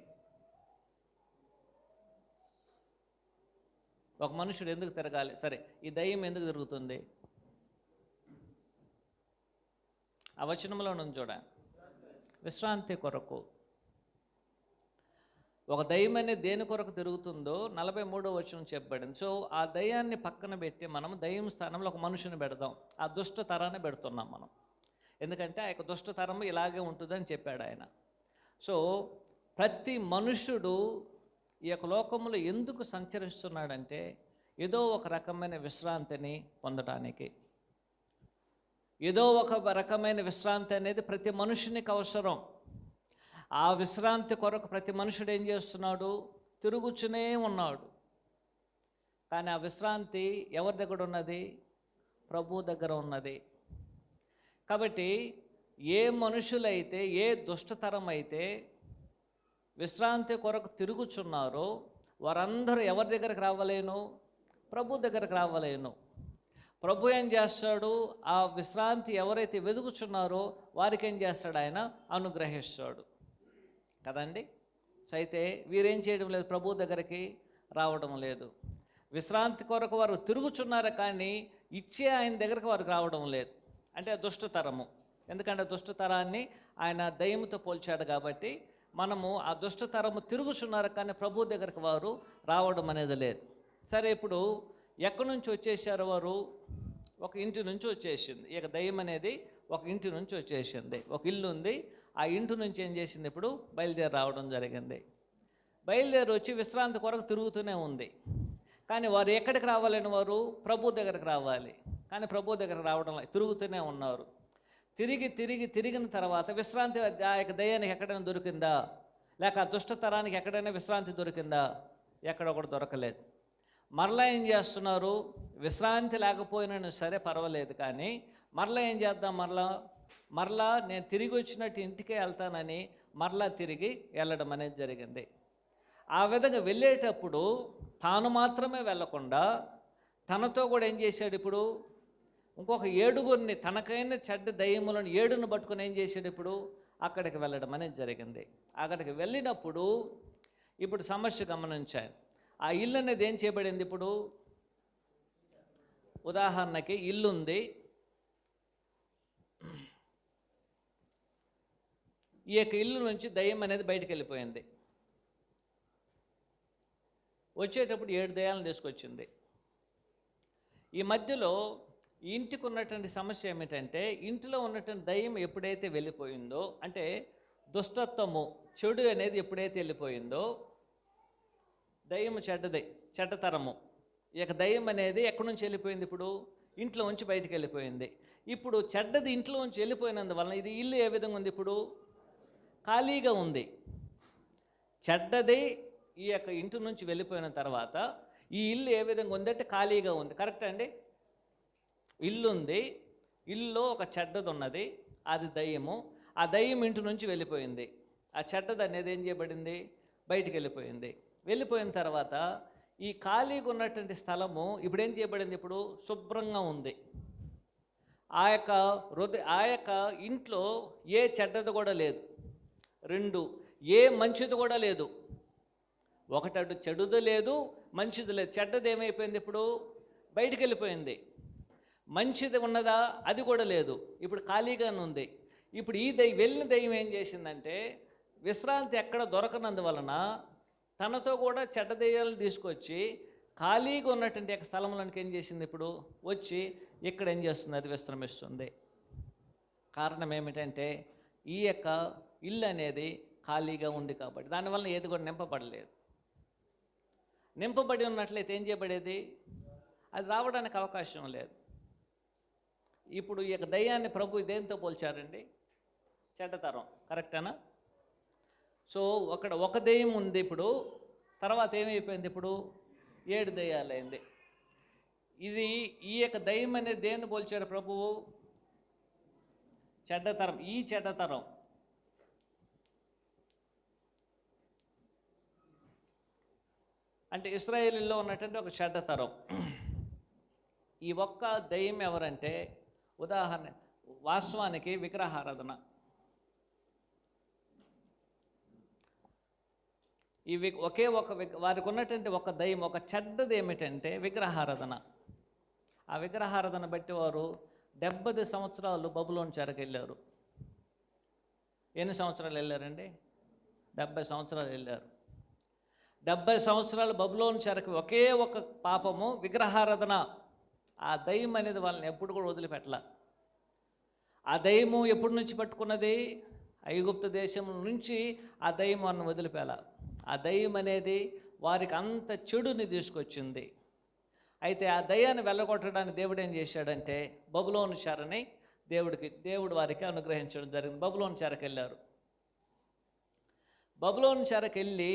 ఒక మనుషుడు ఎందుకు తిరగాలి? సరే, ఈ దయ్యం ఎందుకు తిరుగుతుంది? ఆ వచనంలో నుంచి చూడండి, విశ్రాంతి కొరకు. ఒక దయ్యం అనేది దేని కొరకు తిరుగుతుందో 43వ వచనం చెప్పబడింది. సో ఆ దయ్యాన్ని పక్కన పెట్టి మనం దయ్యం స్థానంలో ఒక మనుషుని పెడదాం. ఆ దుష్ట తరాన్ని పెడుతున్నాం మనం. ఎందుకంటే ఆ యొక్క దుష్ట తరం ఇలాగే ఉంటుందని చెప్పాడు ఆయన. సో ప్రతి మనుషుడు ఈ యొక్క లోకంలో ఎందుకు సంచరిస్తున్నాడంటే ఏదో ఒక రకమైన విశ్రాంతిని పొందడానికి. ఏదో ఒక రకమైన విశ్రాంతి అనేది ప్రతి మనుషునికి అవసరం. ఆ విశ్రాంతి కొరకు ప్రతి మనుషుడు ఏం చేస్తున్నాడు? తిరుగుచునే ఉన్నాడు. కానీ ఆ విశ్రాంతి ఎవరి దగ్గర ఉన్నది? ప్రభు దగ్గర ఉన్నది. కాబట్టి ఏ మనుషులైతే, ఏ దుష్టతరం అయితే విశ్రాంతి కొరకు తిరుగుచున్నారో వారందరూ ఎవరి దగ్గరకు రావలేను? ప్రభు దగ్గరకు రావలేను. ప్రభు ఏం చేస్తాడు? ఆ విశ్రాంతి ఎవరైతే వెతుకుచున్నారో వారికి ఏం చేస్తాడు? ఆయన అనుగ్రహిస్తాడు కదండి. సో అయితే వీరేం చేయడం లేదు, ప్రభు దగ్గరికి రావడం లేదు. విశ్రాంతి కొరకు వారు తిరుగుచున్నారు కానీ ఇచ్చే ఆయన దగ్గరకు వారికి రావడం లేదు. అంటే దుష్టతరము. ఎందుకంటే దుష్టతరాన్ని ఆయన దయ్యంతో పోల్చాడు కాబట్టి మనము ఆ దుష్టతరము తిరుగుచున్నారు కానీ ప్రభు దగ్గరకు వారు రావడం అనేది లేదు. సరే, ఇప్పుడు ఎక్కడి నుంచి వచ్చేసారు వారు? ఒక ఇంటి నుంచి వచ్చేసింది. ఇక దయ్యం అనేది ఒక ఇంటి నుంచి వచ్చేసింది. ఒక ఇల్లు ఉంది, ఆ ఇంటి నుంచి ఏం చేసింది? ఇప్పుడు బయలుదేరి రావడం జరిగింది. బయలుదేరి వచ్చి విశ్రాంతి కొరకు తిరుగుతూనే ఉంది. కానీ వారు ఎక్కడికి రావాలని? వారు ప్రభు దగ్గరికి రావాలి. కానీ ప్రభు దగ్గరకు రావడం తిరుగుతూనే ఉన్నారు. తిరిగిన తర్వాత విశ్రాంతి ఆ యొక్క దయ్యానికి ఎక్కడైనా దొరికిందా? లేక ఆ దుష్టతరానికి ఎక్కడైనా విశ్రాంతి దొరికిందా? ఎక్కడ కూడా దొరకలేదు. మరలా ఏం చేస్తున్నారు? విశ్రాంతి లేకపోయినా సరే పర్వాలేదు, కానీ మరలా ఏం చేద్దాం? మరలా నేను తిరిగి వచ్చినట్టు ఇంటికే వెళ్తానని మరలా తిరిగి వెళ్ళడం అనేది జరిగింది. ఆ విధంగా వెళ్ళేటప్పుడు తాను మాత్రమే వెళ్ళకుండా తనతో కూడా ఏం చేశాడు? ఇప్పుడు ఇంకొక 7గురిని, తనకైనా చెడ్డ దయ్యములను 7ను పట్టుకుని ఏం చేశాడు? ఇప్పుడు అక్కడికి వెళ్ళడం అనేది జరిగింది. అక్కడికి వెళ్ళినప్పుడు ఇప్పుడు సమస్య గమనించాను. ఆ ఇల్లు అనేది ఏం చేయబడింది? ఇప్పుడు ఉదాహరణకి ఇల్లు ఉంది. ఈ యొక్క ఇల్లు నుంచి దయ్యం అనేది బయటకు వెళ్ళిపోయింది. వచ్చేటప్పుడు 7 దయ్యాలను తీసుకొచ్చింది. ఈ మధ్యలో ఇంటికి ఉన్నటువంటి సమస్య ఏమిటంటే, ఇంటిలో ఉన్నటువంటి దయ్యం ఎప్పుడైతే వెళ్ళిపోయిందో, అంటే దుష్టత్వము, చెడు అనేది ఎప్పుడైతే వెళ్ళిపోయిందో, దయ్యం చెడ్డతరము, ఈ యొక్క దయ్యం అనేది ఎక్కడి నుంచి వెళ్ళిపోయింది? ఇప్పుడు ఇంట్లో ఉంచి బయటికి వెళ్ళిపోయింది. ఇప్పుడు చెడ్డది ఇంట్లో ఉంచి వెళ్ళిపోయినందువలన ఇది ఇల్లు ఏ విధంగా ఉంది? ఇప్పుడు ఖాళీగా ఉంది. చెడ్డది ఈ యొక్క ఇంటి నుంచి వెళ్ళిపోయిన తర్వాత ఈ ఇల్లు ఏ విధంగా ఉందంటే ఖాళీగా ఉంది. కరెక్ట్ అండి? ఇల్లు ఉంది, ఇల్లులో ఒక చెడ్డది ఉన్నది, అది దయ్యము. ఆ దయ్యం ఇంటి నుంచి వెళ్ళిపోయింది. ఆ చెడ్డది అనేది ఏం చేయబడింది? బయటికి వెళ్ళిపోయింది. వెళ్ళిపోయిన తర్వాత ఈ ఖాళీగా ఉన్నటువంటి స్థలము ఇప్పుడు ఏం చేయబడింది? ఇప్పుడు శుభ్రంగా ఉంది. ఆ యొక్క ఇంట్లో ఏ చెడ్డది కూడా లేదు. 2, ఏ మంచిది కూడా లేదు. ఒకటి చెడుది లేదు, మంచిది లేదు. చెడ్డది ఏమైపోయింది? ఇప్పుడు బయటికి వెళ్ళిపోయింది. మంచిది ఉన్నదా? అది కూడా లేదు. ఇప్పుడు ఖాళీగానే ఉంది. ఇప్పుడు ఈ వెళ్ళిన దయ్యం ఏం చేసిందంటే, విశ్రాంతి ఎక్కడ దొరకనందువలన తనతో కూడా చెడ్డ దయ్యాలు తీసుకొచ్చి ఖాళీగా ఉన్నటువంటి యొక్క స్థలంలోనికి ఏం చేసింది? ఇప్పుడు వచ్చి ఇక్కడ ఏం చేస్తుంది? అది విశ్రమిస్తుంది. కారణం ఏమిటంటే ఈ యొక్క ఇల్లు అనేది ఖాళీగా ఉంది కాబట్టి. దానివల్ల ఏది కూడా నింపబడలేదు. నింపబడి ఉన్నట్లయితే ఏం చేయబడేది? అది రావడానికి అవకాశం లేదు. ఇప్పుడు ఈ యొక్క దయ్యాన్ని ప్రభు దేంతో పోల్చారండి? చెడ్డతరం. కరెక్టేనా? సో ఒక దెయ్యం ఉంది. ఇప్పుడు తర్వాత ఏమైపోయింది? ఇప్పుడు 7 దయ్యాలైంది. ఈ యొక్క దయ్యం అనేది దేన్ని పోల్చారు ప్రభువు? చెడ్డతరం. ఈ చెడ్డతరం అంటే ఇశ్రాయేలులో ఉన్నటువంటి ఒక చెడ్డతరం. ఈ ఒక్క దయ్యం ఎవరంటే, ఉదాహరణ వాస్తవానికి విగ్రహారాధన. ఒకే వారికి ఉన్నటువంటి ఒక దయ్యం, ఒక చెడ్డది ఏమిటంటే విగ్రహారాధన. ఆ విగ్రహారాధన బట్టి వారు 70 సంవత్సరాలు బబులోను చెరకెళ్ళారు. ఎన్ని సంవత్సరాలు వెళ్ళారండి? 70 సంవత్సరాలు వెళ్ళారు. 70 సంవత్సరాలు బబులోను చెరకు ఒకే ఒక పాపము, విగ్రహారాధన. ఆ దయ్యం అనేది వాళ్ళని ఎప్పుడు కూడా వదిలిపెట్టల. ఆ దయ్యము ఎప్పటి నుంచి పట్టుకున్నది? ఐగుప్తు దేశం నుంచి ఆ దయ్యం వాళ్ళని వదిలిపెల. ఆ దయ్యం అనేది వారికి అంత చెడుని తీసుకొచ్చింది. అయితే ఆ దయ్యాన్ని వెళ్ళగొట్టడానికి దేవుడు ఏం చేశాడంటే, బబులోను చెరని దేవుడు వారికి అనుగ్రహించడం జరిగింది. బబులోను చెరకెళ్ళారు. బబులోను చెరకెళ్ళి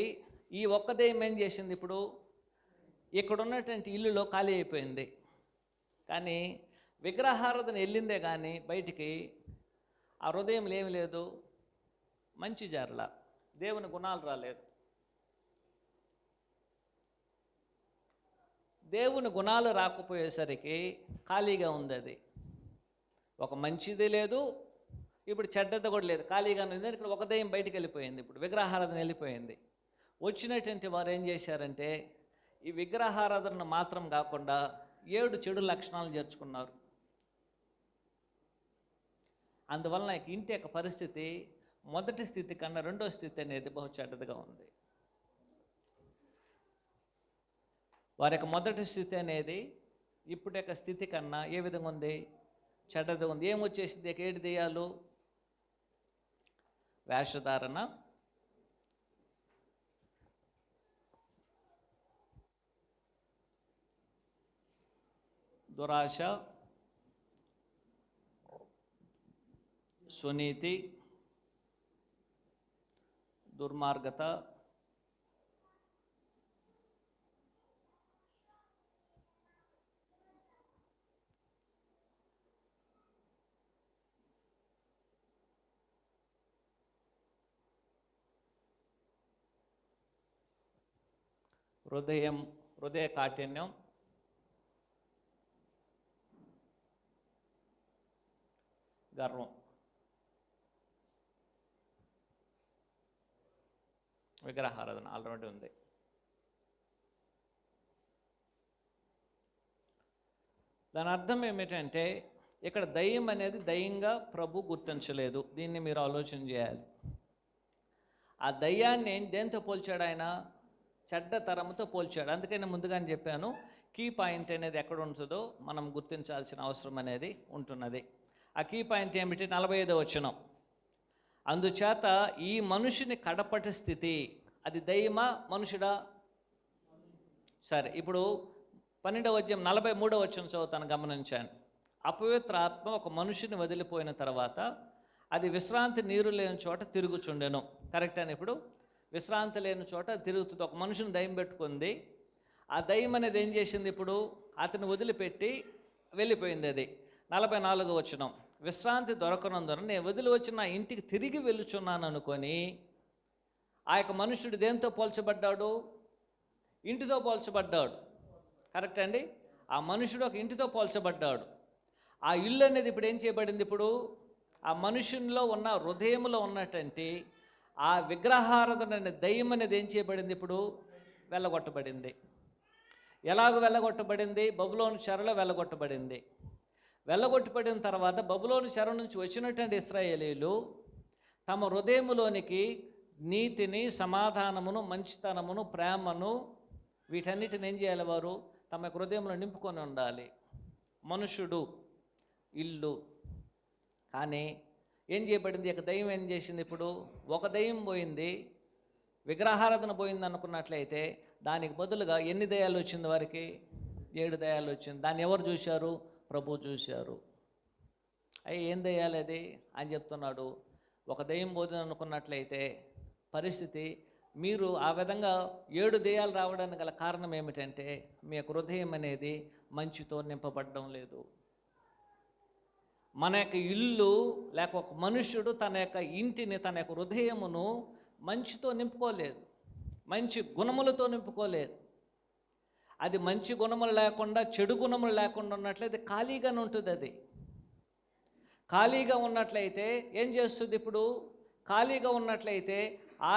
ఈ ఒక్క దయ్యం ఏం చేసింది? ఇప్పుడు ఇక్కడ ఉన్నటువంటి ఇల్లులో ఖాళీ అయిపోయింది. కానీ విగ్రహారాధన వెళ్ళిందే కానీ బయటికి ఆ హృదయంలో ఏమి లేదు, మంచి జారల, దేవుని గుణాలు రాలేదు. దేవుని గుణాలు రాకపోయేసరికి ఖాళీగా ఉంది. అది ఒక మంచిది లేదు, ఇప్పుడు చెడ్డది కూడా లేదు, ఖాళీగా ఉంది. ఇక్కడ ఒక దయ్యం బయటికి వెళ్ళిపోయింది. ఇప్పుడు విగ్రహారాధన వెళ్ళిపోయింది. వచ్చినటువంటి వారు ఏం చేశారంటే, ఈ విగ్రహారాధన మాత్రం కాకుండా 7 చెడు లక్షణాలు చేర్చుకున్నారు. అందువలన ఇంటి యొక్క పరిస్థితి మొదటి స్థితి కన్నా రెండో స్థితి అనేది బహు చెడ్డదిగా ఉంది. వారి యొక్క మొదటి స్థితి అనేది ఇప్పుడు యొక్క స్థితి కన్నా ఏ విధంగా ఉంది? చెడ్డది ఉంది. ఏమొచ్చేసింది? 7 దెయ్యాలు. వేషధారణ, దురాశ, సునీతి, దుర్మార్గత, హృదయ కాఠిన్యం, గర్వం. విగ్రహారాధన ఆల్రెడీ ఉంది. దాని అర్థం ఏమిటంటే, ఇక్కడ దయ్యం అనేది దయ్యంగా ప్రభు గుర్తించలేదు. దీన్ని మీరు ఆలోచన చేయాలి. ఆ దయ్యాన్ని దేంతో పోల్చాడు? ఆయన చెడ్డ తరముతో పోల్చాడు. అందుకని ముందుగానే చెప్పాను, కీ పాయింట్ అనేది ఎక్కడ ఉంటుందో మనం గుర్తించాల్సిన అవసరం అనేది ఉంటున్నది. ఆ కీ పాయింట్ ఏమిటి? 45వ వచనం. అందుచేత ఈ మనుషుని కడపటి స్థితి, అది దయ్యమా మనుషుడా? సరే, ఇప్పుడు 12వ అధ్యాయం 43వ వచనం చదువుతాను, గమనించాను. అపవిత్ర ఆత్మ ఒక మనుషుని వదిలిపోయిన తర్వాత అది విశ్రాంతి నీరు లేని చోట తిరుగుచుండెను. కరెక్ట్ అని? ఇప్పుడు విశ్రాంతి లేని చోట తిరుగుతుంది. ఒక మనుషుని దయ్యం పెట్టుకుంది. ఆ దయ్యం అనేది ఏం చేసింది? ఇప్పుడు అతను వదిలిపెట్టి వెళ్ళిపోయింది. అది 44వ వచనం. విశ్రాంతి దొరకనందున నేను వదిలి వచ్చి నా ఇంటికి తిరిగి వెళ్ళుచున్నాను అనుకొని ఆ యొక్క మనుషుడు దేంతో పోల్చబడ్డాడు? ఇంటితో పోల్చబడ్డాడు. కరెక్ట్ అండి? ఆ మనుషుడు ఒక ఇంటితో పోల్చబడ్డాడు. ఆ ఇల్లు అనేది ఇప్పుడు ఏం చేయబడింది? ఇప్పుడు ఆ మనుషునిలో ఉన్న హృదయంలో ఉన్నటువంటి ఆ విగ్రహారాధన అనే దయ్యం అనేది ఏం చేయబడింది? ఇప్పుడు వెళ్ళగొట్టబడింది. ఎలాగ వెళ్ళగొట్టబడింది? బబులోను చెరలో వెళ్ళగొట్టబడింది. వెళ్ళగొట్టబడిన తర్వాత బబులోను చెర నుంచి వచ్చినటువంటి ఇశ్రాయేలీలు తమ హృదయములోనికి నీతిని, సమాధానమును, మంచితనమును, ప్రేమను, వీటన్నిటిని ఏం చేయాలి? వారు తమ హృదయంలో నింపుకొని ఉండాలి. మనుషుడు, ఇల్లు. కానీ ఏం చేయబడింది? ఒక దయ్యం ఏం చేసింది? ఇప్పుడు ఒక దయ్యం పోయింది, విగ్రహారాధన పోయింది అనుకున్నట్లయితే దానికి బదులుగా ఎన్ని దయ్యాలు వచ్చింది? వారికి 7 దయ్యాలు వచ్చింది. దాన్ని ఎవరు చూశారు? ప్రభు చూశారు. అయ్యి ఏం దయ్యాలు అది అని చెప్తున్నాడు. ఒక దయ్యం పోతుంది అనుకున్నట్లయితే పరిస్థితి, మీరు ఆ విధంగా 7 దయ్యాలు రావడానికి గల కారణం ఏమిటంటే మీ యొక్క హృదయం అనేది మంచితో నింపబడడం లేదు. మన యొక్క ఇల్లు లేక ఒక మనుష్యుడు తన యొక్క ఇంటిని, తన యొక్క హృదయమును మంచితో నింపుకోలేదు, మంచి గుణములతో నింపుకోలేదు. అది మంచి గుణములు లేకుండా, చెడు గుణములు లేకుండా ఉన్నట్లయితే ఖాళీగానే ఉంటుంది. అది ఖాళీగా ఉన్నట్లయితే ఏం చేస్తుంది? ఇప్పుడు ఖాళీగా ఉన్నట్లయితే ఆ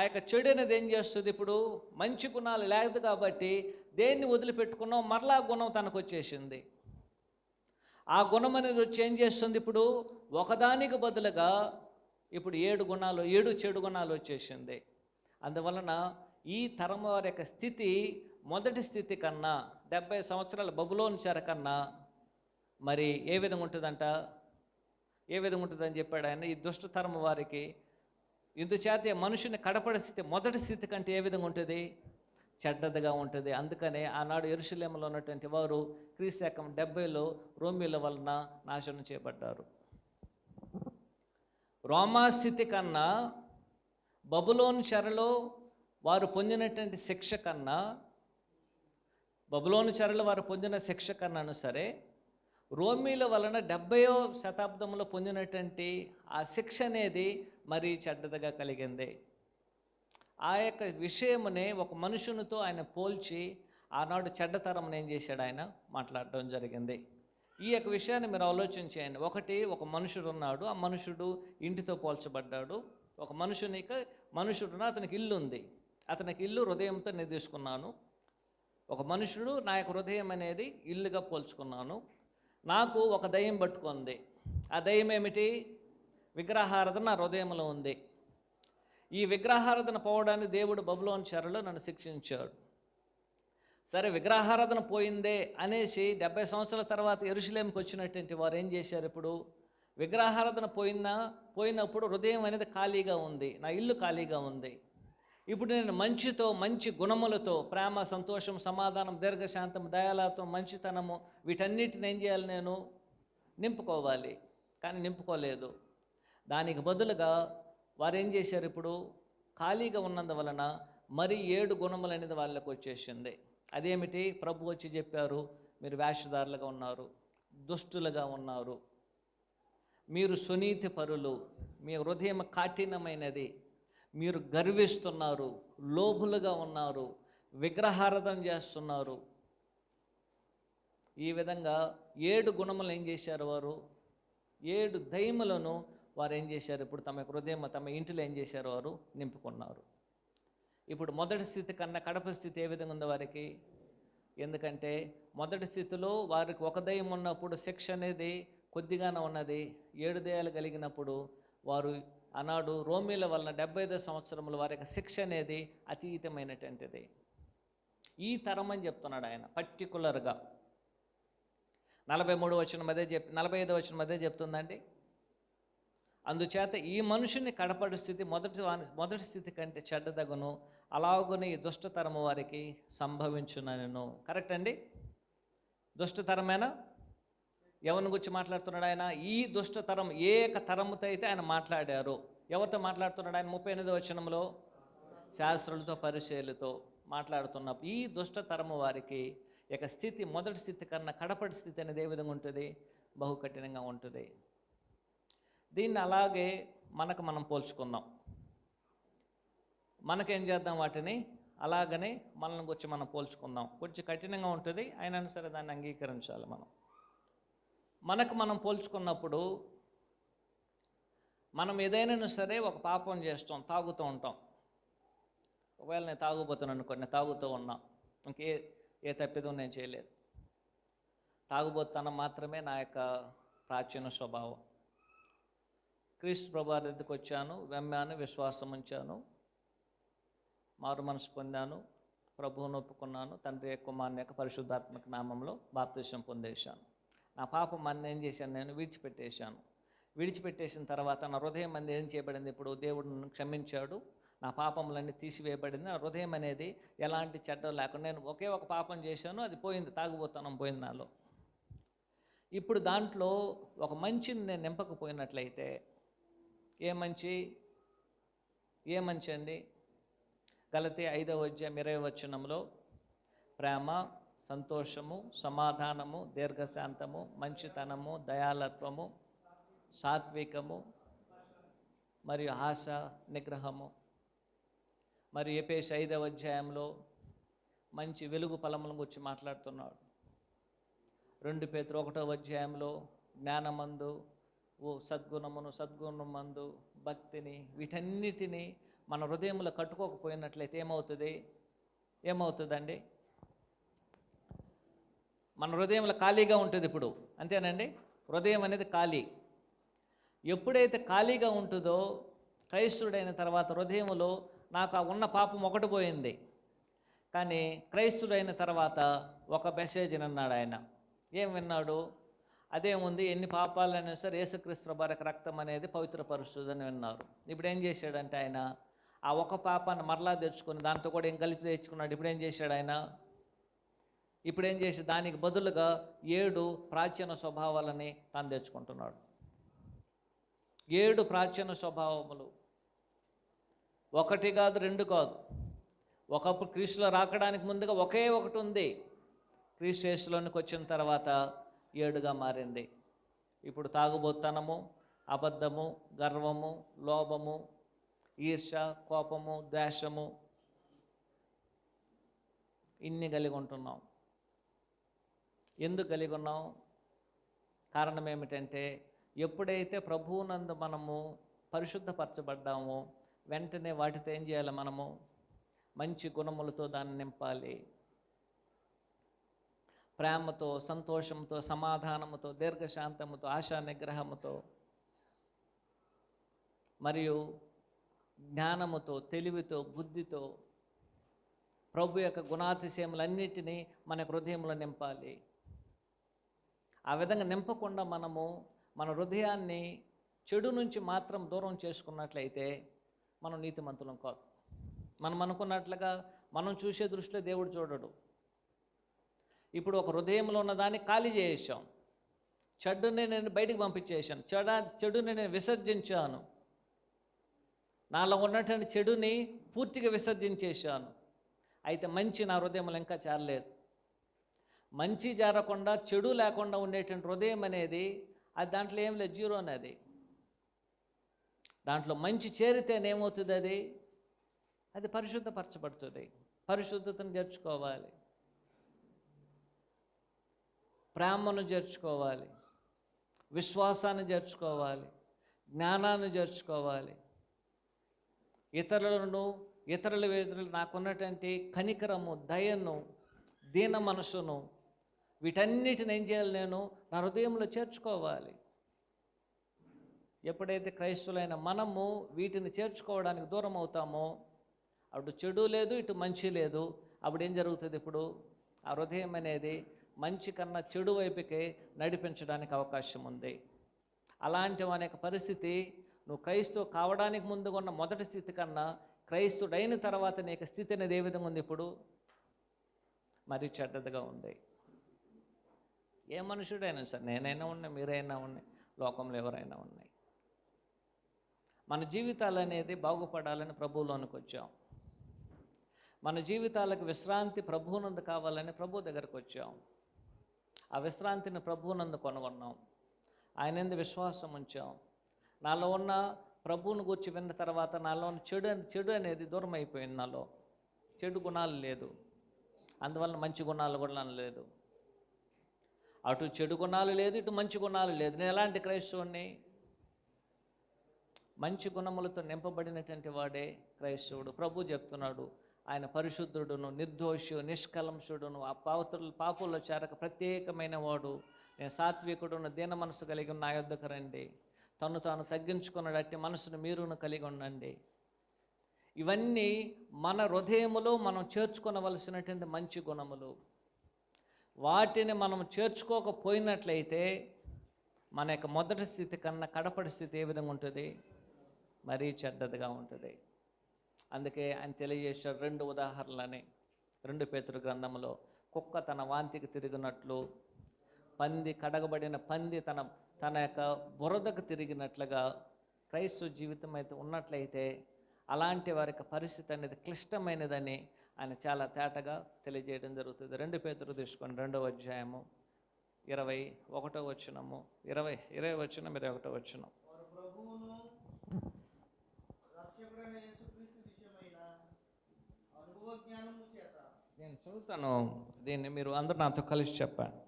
యొక్క చెడు అనేది ఏం చేస్తుంది? ఇప్పుడు మంచి గుణాలు లేదు కాబట్టి దేన్ని వదిలిపెట్టుకున్నాం? మరలా గుణం తనకు వచ్చేసింది. ఆ గుణం అనేది వచ్చి ఏం చేస్తుంది? ఇప్పుడు ఒకదానికి బదులుగా ఇప్పుడు 7 చెడు గుణాలు వచ్చేసింది. అందువలన ఈ తరం వారి యొక్క స్థితి మొదటి స్థితి కన్నా 70 సంవత్సరాల బబులోను చెర కన్నా మరి ఏ విధంగా ఉంటుందంట? ఏ విధంగా ఉంటుందని చెప్పాడు ఆయన. ఈ దుష్ట తరం వారికి ఇందుచేత మనుషుని కడపడి స్థితి మొదటి స్థితి కంటే ఏ విధంగా ఉంటుంది? చెడ్డదిగా ఉంటుంది. అందుకనే ఆనాడు యెరూషలేములో ఉన్నటువంటి వారు క్రీస్తు 70లో రోమీల వలన నాశనం చేయబడ్డారు. రోమా స్థితి కన్నా, బబులోను చెరలో వారు పొందినటువంటి శిక్ష కన్నా, బబులోను చెరలో వారు పొందిన శిక్ష కన్నాను సరే, రోమీల వలన 70వ శతాబ్దంలో పొందినటువంటి ఆ శిక్ష అనేది మరీ చెడ్డదిగా కలిగింది. ఆ యొక్క విషయమునే ఒక మనుషునితో ఆయన పోల్చి ఆనాడు చెడ్డతరమును ఏం చేశాడు? ఆయన మాట్లాడడం జరిగింది. ఈ యొక్క విషయాన్ని మీరు ఆలోచన చేయండి. ఒక మనుషుడు ఉన్నాడు. ఆ మనుషుడు ఇంటితో పోల్చబడ్డాడు. ఒక మనుషుడున్న అతనికి ఇల్లు ఉంది. అతనికి ఇల్లు హృదయంతో నేను తీసుకున్నాను. ఒక మనుషుడు నా యొక్క హృదయం అనేది ఇల్లుగా పోల్చుకున్నాను. నాకు ఒక దయ్యం పట్టుకుంది. ఆ దయ్యం ఏమిటి? విగ్రహారాధన నా హృదయంలో ఉంది. ఈ విగ్రహారాధన పోవడానికి దేవుడు బబులోను చెరలో నన్ను శిక్షించాడు. సరే, విగ్రహారాధన పోయిందే అనేసి 70 సంవత్సరాల తర్వాత యెరూషలేముకి వచ్చినటువంటి వారు ఏం చేశారు? ఇప్పుడు విగ్రహారాధన పోయినప్పుడు హృదయం అనేది ఖాళీగా ఉంది, నా ఇల్లు ఖాళీగా ఉంది. ఇప్పుడు నేను మంచి గుణములతో, ప్రేమ, సంతోషం, సమాధానం, దీర్ఘశాంతం, దయాలత్వం, మంచితనము, వీటన్నిటిని ఏం చేయాలి? నేను నింపుకోవాలి. కానీ నింపుకోలేదు. దానికి బదులుగా వారు ఏం చేశారు? ఇప్పుడు ఖాళీగా ఉన్నందువలన మరి 7 గుణములు అనేది వాళ్ళకు వచ్చేసింది. అదేమిటి? ప్రభు వచ్చి చెప్పారు, మీరు వేషధారులుగా ఉన్నారు, దుష్టులుగా ఉన్నారు, మీరు సునీతి పరులు, మీ హృదయం కాఠినమైనది, మీరు గర్విస్తున్నారు, లోభులుగా ఉన్నారు, విగ్రహారాధన చేస్తున్నారు. ఈ విధంగా 7 గుణములు ఏం చేశారు? వారు 7 దయ్యములను వారు ఏం చేశారు? ఇప్పుడు తమ హృదయం, తమ ఇంటిలో ఏం చేశారు? వారు నింపుకున్నారు. ఇప్పుడు మొదటి స్థితి కన్నా కడప స్థితి ఏ విధంగా ఉంది వారికి? ఎందుకంటే మొదటి స్థితిలో వారికి ఒక దయ్యం ఉన్నప్పుడు శిక్ష అనేది కొద్దిగానే ఉన్నది. 7 దయ్యాలు కలిగినప్పుడు వారు ఆనాడు రోమీల వలన 75వ సంవత్సరంలో వారి యొక్క శిక్ష అనేది అతీతమైనటువంటిది. ఈ తరం అని చెప్తున్నాడు ఆయన పర్టికులర్గా. 43వ వచనం అదే 45వ వచనం అదే చెప్తుందండి. అందుచేత ఈ మనుషుని కడపడి స్థితి మొదటి స్థితి కంటే చెడ్డదగును, అలాగునే ఈ దుష్టతరము వారికి సంభవించునను. కరెక్ట్ అండి? దుష్టతరమేనా? ఎవరిని గురించి మాట్లాడుతున్నాడు ఆయన? ఈ దుష్టతరం ఏ తరముతో అయితే ఆయన మాట్లాడారు, ఎవరితో మాట్లాడుతున్నాడు ఆయన? 38వ వచనంలో శాస్త్రులతో పరిచయులతో మాట్లాడుతున్నప్పుడు ఈ దుష్టతరము వారికి ఇక స్థితి మొదటి స్థితి కన్నా కడపటి స్థితి అనేది ఏ విధంగా ఉంటుంది? బహు కఠినంగా ఉంటుంది. దీన్ని అలాగే మనం పోల్చుకుందాం. మనకేం చేద్దాం? వాటిని అలాగనే మనల్ని గురించి మనం పోల్చుకుందాం. కొంచెం కఠినంగా ఉంటుంది, అయినా సరే దాన్ని అంగీకరించాలి. మనం పోల్చుకున్నప్పుడు మనం ఏదైనా సరే ఒక పాపం చేస్తాం, తాగుతూ ఉంటాం. ఒకవేళ నేను తాగుబోతున్నాను అనుకోండి, నేను తాగుతూ ఉన్నా, ఏ తప్పిదం నేను చేయలేదు. తాగుబోతనం మాత్రమే నా యొక్క ప్రాచీన స్వభావం. క్రీస్తు ప్రభువు దగ్గరికి వచ్చాను, వెమ్మాను, విశ్వాసం ఉంచాను, మారు మనసు పొందాను, ప్రభువును ఒప్పుకున్నాను, తండ్రి కుమారుని యొక్క పరిశుద్ధాత్మక నామంలో బాప్తిసం పొందేశాను. నా పాపం అన్నీ ఏం చేశాను? నేను విడిచిపెట్టేసిన తర్వాత నా హృదయం అనేది ఏం చేయబడింది? ఇప్పుడు దేవుడు నన్ను క్షమించాడు, నా పాపములన్నీ తీసివేయబడింది. నా హృదయం అనేది ఎలాంటి చెడ్డ లేకుండా, నేను ఒకే ఒక పాపం చేశాను, అది పోయింది, తాగుబోతనం పోయింది నాలో. ఇప్పుడు దాంట్లో ఒక మంచిని నేను నింపకపోయినట్లయితే, ఏ మంచి అండి? గలతీ 5వ అధ్యాయం 20వ వచనంలో ప్రేమ, సంతోషము, సమాధానము, దీర్ఘశాంతము, మంచితనము, దయాలత్వము, సాత్వికము మరియు ఆశ నిగ్రహము. మరియు ఎఫెసీ 5వ అధ్యాయంలో మంచి వెలుగు ఫలముల గురించి మాట్లాడుతున్నాడు. 2 పేతురు 1వ అధ్యాయంలో జ్ఞానమందు, సద్గుణమందు భక్తిని, వీటన్నిటినీ మన హృదయంలో కట్టుకోకపోయినట్లయితే ఏమవుతుందండి? మన హృదయంలో ఖాళీగా ఉంటుంది. ఇప్పుడు అంతేనండి, హృదయం అనేది ఖాళీ. ఎప్పుడైతే ఖాళీగా ఉంటుందో, క్రైస్తుడైన తర్వాత హృదయంలో నాకు ఉన్న పాపం ఒకటి పోయింది, కానీ క్రైస్తుడైన తర్వాత ఒక మెసేజ్ విన్నాడు ఆయన. ఏం విన్నాడు? అదేముంది, ఎన్ని పాపాలైనా సరే యేసుక్రీస్తు వారికి రక్తం అనేది పవిత్రపరుస్తుందని విన్నారు. ఇప్పుడు ఏం చేశాడంటే ఆయన ఆ ఒక పాపాన్ని మరలా తెచ్చుకొని దాంతో కూడా ఏం కలిపి తెచ్చుకున్నాడు. ఇప్పుడు ఏం చేశాడు ఆయన? దానికి బదులుగా 7 ప్రాచీన స్వభావాలని తాను తెచ్చుకుంటున్నాడు. 7 ప్రాచీన స్వభావములు, 1 కాదు, 2 కాదు. ఒకప్పుడు క్రీస్తులో రాకడానికి ముందుగా ఒకే ఒకటి ఉంది, క్రీస్తు యేసులోనికి వచ్చిన తర్వాత 7గా మారింది. ఇప్పుడు తాగుబోతనము, అబద్ధము, గర్వము, లోభము, ఈర్ష, కోపము, ద్వేషము, ఇన్ని కలిగి ఉంటున్నాం. ఎందుకు కలిగి ఉన్నాం? కారణం ఏమిటంటే, ఎప్పుడైతే ప్రభువునందు మనము పరిశుద్ధపరచబడ్డామో వెంటనే వాటితో ఏం చేయాలి? మనము మంచి గుణములతో దాన్ని నింపాలి. ప్రేమతో, సంతోషంతో, సమాధానముతో, దీర్ఘశాంతముతో, ఆశా నిగ్రహముతో మరియు జ్ఞానముతో, తెలివితో, బుద్ధితో ప్రభు యొక్క గుణాతిశయములన్నిటినీ మన హృదయంలో నింపాలి. ఆ విధంగా నింపకుండా మనము మన హృదయాన్ని చెడు నుంచి మాత్రం దూరం చేసుకున్నట్లయితే మనం నీతిమంతులం కాదు. మనం అనుకున్నట్లుగా మనం చూసే దృష్టిలో దేవుడు చూడడు. ఇప్పుడు ఒక హృదయంలో ఉన్నదాన్ని ఖాళీ చేసేసాం, చెడుని నేను బయటికి పంపించేసాను, చెడుని నేను విసర్జించాను, నాలో ఉన్నటువంటి చెడుని పూర్తిగా విసర్జించేశాను. అయితే మంచి నా హృదయంలో ఇంకా చేరలేదు. మంచి చేరకుండా చెడు లేకుండా ఉండేటువంటి హృదయం అనేది అది దాంట్లో ఏం లేదు, జీరో అనేది. దాంట్లో మంచి చేరితేనేమవుతుంది? అది పరిశుద్ధపరచబడుతుంది. పరిశుద్ధతను చేర్చుకోవాలి, ప్రేమను చేర్చుకోవాలి, విశ్వాసాన్ని చేర్చుకోవాలి, జ్ఞానాన్ని చేర్చుకోవాలి, ఇతరుల నాకున్నటువంటి కనికరము, దయను, దీన మనసును, వీటన్నిటిని ఏం చేయాలి? నేను నా హృదయంలో చేర్చుకోవాలి. ఎప్పుడైతే క్రైస్తవులైన మనము వీటిని చేర్చుకోవడానికి దూరం అవుతామో అటు చెడు లేదు, ఇటు మంచి లేదు. అప్పుడు ఏం జరుగుతుంది? ఇప్పుడు ఆ హృదయం అనేది మంచి కన్నా చెడు వైపుకే నడిపించడానికి అవకాశం ఉంది. అలాంటి అనేక పరిస్థితి నువ్వు క్రైస్తవు కావడానికి ముందుగా ఉన్న మొదటి స్థితి కన్నా క్రైస్తుడైన తర్వాత నీకు స్థితి అనేది ఏ విధంగా ఉంది ఇప్పుడు? మరీ చెడ్డదిగా ఉంది. ఏ మనుషుడైనా సరే, నేనైనా ఉన్నాయి, మీరైనా ఉన్నాయి, లోకంలో ఎవరైనా ఉన్నాయి. మన జీవితాలు అనేది బాగుపడాలని ప్రభువులోనికి వచ్చాం. మన జీవితాలకు విశ్రాంతి ప్రభువునందు కావాలని ప్రభు దగ్గరకు వచ్చాం. ఆ విశ్రాంతిని ప్రభువునందు కొనుగొన్నాం. ఆయన యందు విశ్వాసం ఉంచాం. నాలో ఉన్న ప్రభువును గూర్చి విన్న తర్వాత నాలో ఉన్న చెడు అనేది దూరం అయిపోయింది. నాలో చెడు గుణాలు లేదు, అందువలన మంచి గుణాలు కూడా లేదు. అటు చెడు గుణాలు లేదు, ఇటు మంచి గుణాలు లేదు. నేను ఎలాంటి క్రైస్తవుని? మంచి గుణములతో నింపబడినటువంటి వాడే క్రైస్తవుడు. ప్రభు చెప్తున్నాడు, ఆయన పరిశుద్ధుడును, నిర్దోషు, నిష్కలంషుడును, ఆ పాపుల్లో చేరక ప్రత్యేకమైన వాడు, నేను సాత్వికుడును, దీన మనసు కలిగి ఉన్న నా యొద్దకు రండి, తను తాను తగ్గించుకున్నాడు, అట్టి మనసును మీరును కలిగి ఉండండి. ఇవన్నీ మన హృదయములో మనం చేర్చుకొనవలసినటువంటి మంచి గుణములు. వాటిని మనం చేర్చుకోకపోయినట్లయితే మన యొక్క మొదటి స్థితి కన్నా కడపడి స్థితి ఏ విధంగా ఉంటుంది? మరీ చెడ్డదిగా ఉంటుంది. అందుకే ఆయన తెలియజేశాడు 2 ఉదాహరణలని 2 పేతురు గ్రంథంలో. కుక్క తన వాంతికి తిరిగినట్లు, కడగబడిన పంది తన యొక్క బురదకు తిరిగినట్లుగా క్రైస్తవ జీవితం అయితే ఉన్నట్లయితే అలాంటి వారికి పరిస్థితి అనేది క్లిష్టమైనదని ఆయన చాలా తేటగా తెలియజేయడం జరుగుతుంది. 2 పేతురు తీసుకోండి, 2వ అధ్యాయము 21వ వచనము, 20 వచనం, 21వ వచనం. వారు ప్రభువును రక్షకుడైన యేసుక్రీస్తు విషయమైన అనుభవ జ్ఞానము చేత. నేను చదువుతాను, దీన్ని మీరు అందరూ నాతో కలిసి చెప్పండి.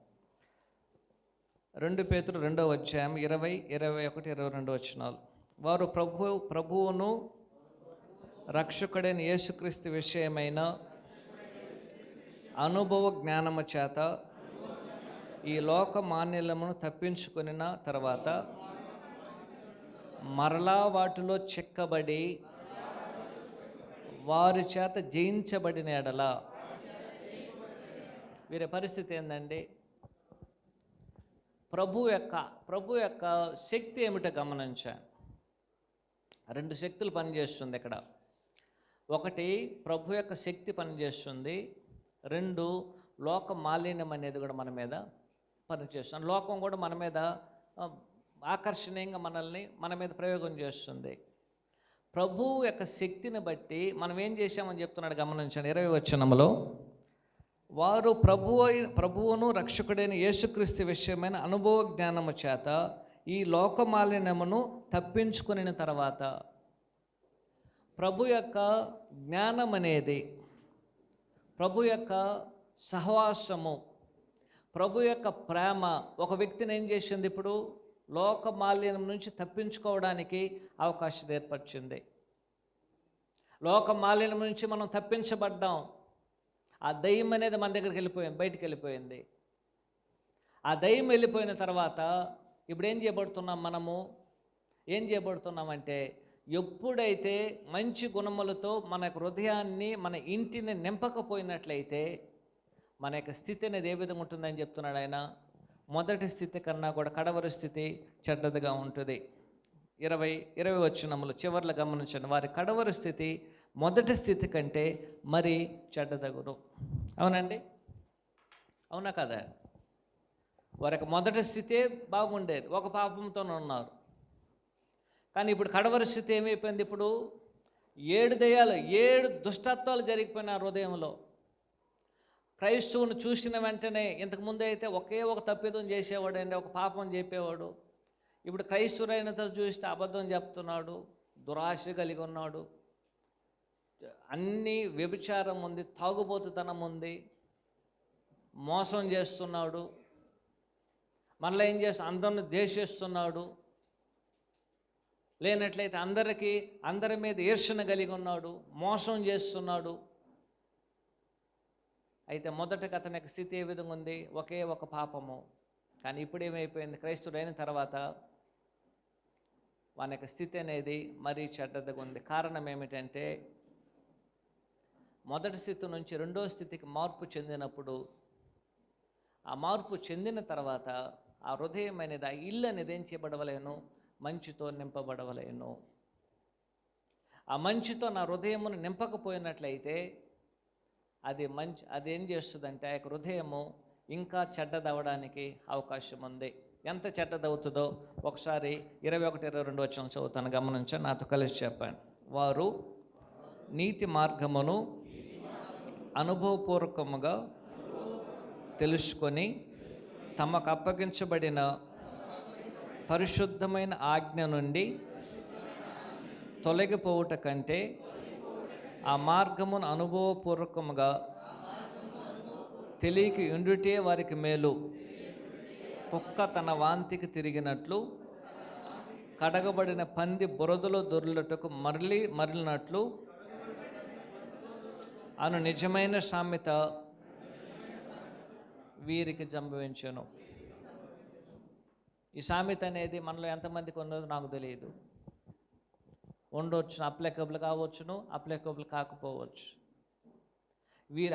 2 పేతురు 2వ అధ్యాయం 20, 21, 22 వచనాలు. వారు ప్రభువును రక్షకుడైన యేసుక్రీస్తు విషయమైన అనుభవ జ్ఞానము చేత ఈ లోక మాన్యమును తప్పించుకొనిన తర్వాత మరలా వాటిలో చిక్కబడి వారి చేత జయించబడిన ఎడల వీరి పరిస్థితి ఏందండి? ప్రభు యొక్క శక్తి ఏమిటో గమనించాను. 2 శక్తులు పనిచేస్తుంది ఇక్కడ. ఒకటి ప్రభు యొక్క శక్తి పనిచేస్తుంది, 2 లోక మాలిన్యం అనేది కూడా మన మీద పనిచేస్తుంది. లోకం కూడా మన మీద ఆకర్షణీయంగా మన మీద ప్రయోగం చేస్తుంది. ప్రభు యొక్క శక్తిని బట్టి మనం ఏం చేశామని చెప్తున్నాడు గమనించండి. 20వ వచనంలో, వారు ప్రభువును రక్షకుడైన యేసుక్రీస్తు విషయమైన అనుభవ జ్ఞానము చేత ఈ లోక మాలిన్యమును తప్పించుకుని తర్వాత, ప్రభు యొక్క జ్ఞానం అనేది, ప్రభు యొక్క సహవాసము, ప్రభు యొక్క ప్రేమ ఒక వ్యక్తిని ఏం చేసింది? ఇప్పుడు లోక మాలిన్యం నుంచి తప్పించుకోవడానికి అవకాశం ఏర్పరిచింది. లోక మాలిన్యం నుంచి మనం తప్పించబడ్డాం. ఆ దయ్యం అనేది మన దగ్గరికి బయటికి వెళ్ళిపోయింది. ఆ దయ్యం వెళ్ళిపోయిన తర్వాత ఇప్పుడు ఏం చేయబడుతున్నామంటే ఎప్పుడైతే మంచి గుణములతో మన హృదయాన్ని, మన ఇంటిని నింపకపోయినట్లయితే మన యొక్క స్థితి అనేది ఏ విధంగా ఉంటుందని చెప్తున్నాడు ఆయన. మొదటి స్థితి కన్నా కూడా కడవరి స్థితి చెడ్డదిగా ఉంటుంది. 20 వచనములు చివర్లో గమనించండి. వారి కడవరి స్థితి మొదటి స్థితి కంటే మరి చెడ్డదగును. అవునండి, అవునా కదా? వారికి మొదటి స్థితే బాగుండేది, ఒక పాపంతోనే ఉన్నారు. కానీ ఇప్పుడు కడవరి స్థితి ఏమైపోయింది? ఇప్పుడు 7 దయ్యాలు, 7 దుష్టత్వాలు జరిగిపోయిన హృదయంలో. క్రైస్తవుని చూసిన వెంటనే, ఇంతకుముందు అయితే ఒకే ఒక తప్పిదం చేసేవాడు అండి, ఒక పాపం చెప్పేవాడు. ఇప్పుడు క్రైస్తవులైన చూస్తే అబద్ధం చెప్తున్నాడు, దురాశ కలిగి ఉన్నాడు, అన్నీ వ్యభిచారం ఉంది, తాగుబోతుతనం ఉంది, మోసం చేస్తున్నాడు, మళ్ళీ ఏం అందరిని ద్వేషిస్తున్నాడు, లేనట్లయితే అందరి మీద ఈర్ష్యను కలిగి ఉన్నాడు, మోసం చేస్తున్నాడు. అయితే మొదటగా అతని యొక్క స్థితి ఏ విధంగా ఉంది? ఒకే ఒక పాపము. కానీ ఇప్పుడు ఏమైపోయింది? క్రైస్తవుడైన తర్వాత వాని యొక్క స్థితి అనేది మరీ చెడ్డదిగా ఉంది. కారణం ఏమిటంటే, మొదటి స్థితి నుంచి 2వ స్థితికి మార్పు చెందినప్పుడు, ఆ మార్పు చెందిన తర్వాత ఆ హృదయం అనేది, ఆ ఇల్లు అనేది ఏం చేయబడవలేను? మంచుతో నింపబడవలేను. ఆ మంచుతో నా హృదయమును నింపకపోయినట్లయితే అది ఏం చేస్తుందంటే ఆ యొక్క హృదయము ఇంకా చెడ్డదవడానికి అవకాశం ఉంది. ఎంత చెడ్డదవుతుందో ఒకసారి 21-22 వచనం చదువుతాను, గమనించండి, నాతో కలిసి చెప్పండి. వారు నీతి మార్గమును అనుభవపూర్వకముగా తెలుసుకొని తమకు అప్పగించబడిన పరిశుద్ధమైన ఆజ్ఞ నుండి తొలగిపోవుట కంటే ఆ మార్గమును అనుభవపూర్వకముగా తెలియక ఉండుటే వారికి మేలు. కుక్క తన వాంతికి తిరిగినట్లు, కడగబడిన పంది బురదలో దొర్లుటకు మరలినట్లు అను నిజమైన సామెత వీరికి సంభవించును. ఈ సామెత అనేది మనలో ఎంతమందికి ఉన్నదో నాకు తెలియదు. ఉండొచ్చు, అప్లికబుల్ కావచ్చును, అప్లికబుల్ కాకపోవచ్చు.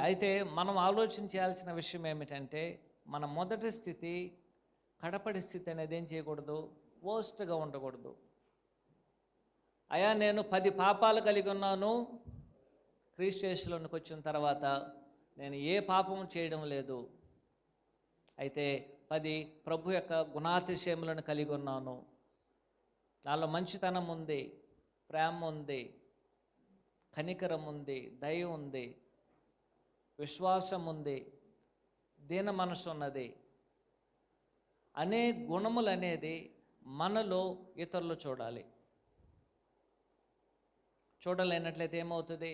అయితే మనం ఆలోచించాల్సిన విషయం ఏమిటంటే, మన మొదటి స్థితి కడపడి స్థితి అనేది ఏం చేయకూడదు, వర్స్ట్గా ఉండకూడదు. అయా నేను 10 పాపాలు కలిగి ఉన్నాను, క్రీస్తులోనికి వచ్చిన తర్వాత నేను ఏ పాపము చేయడం లేదు, అయితే 10 ప్రభు యొక్క గుణాతిశయములను కలిగి ఉన్నాను. నాలో మంచితనం ఉంది, ప్రేమ ఉంది, కనికరం ఉంది, దయ ఉంది, విశ్వాసం ఉంది, దీన మనసు ఉన్నది అనే గుణములు అనేది మనలో ఇతరులు చూడాలి. చూడలేనట్లయితే ఏమవుతుంది?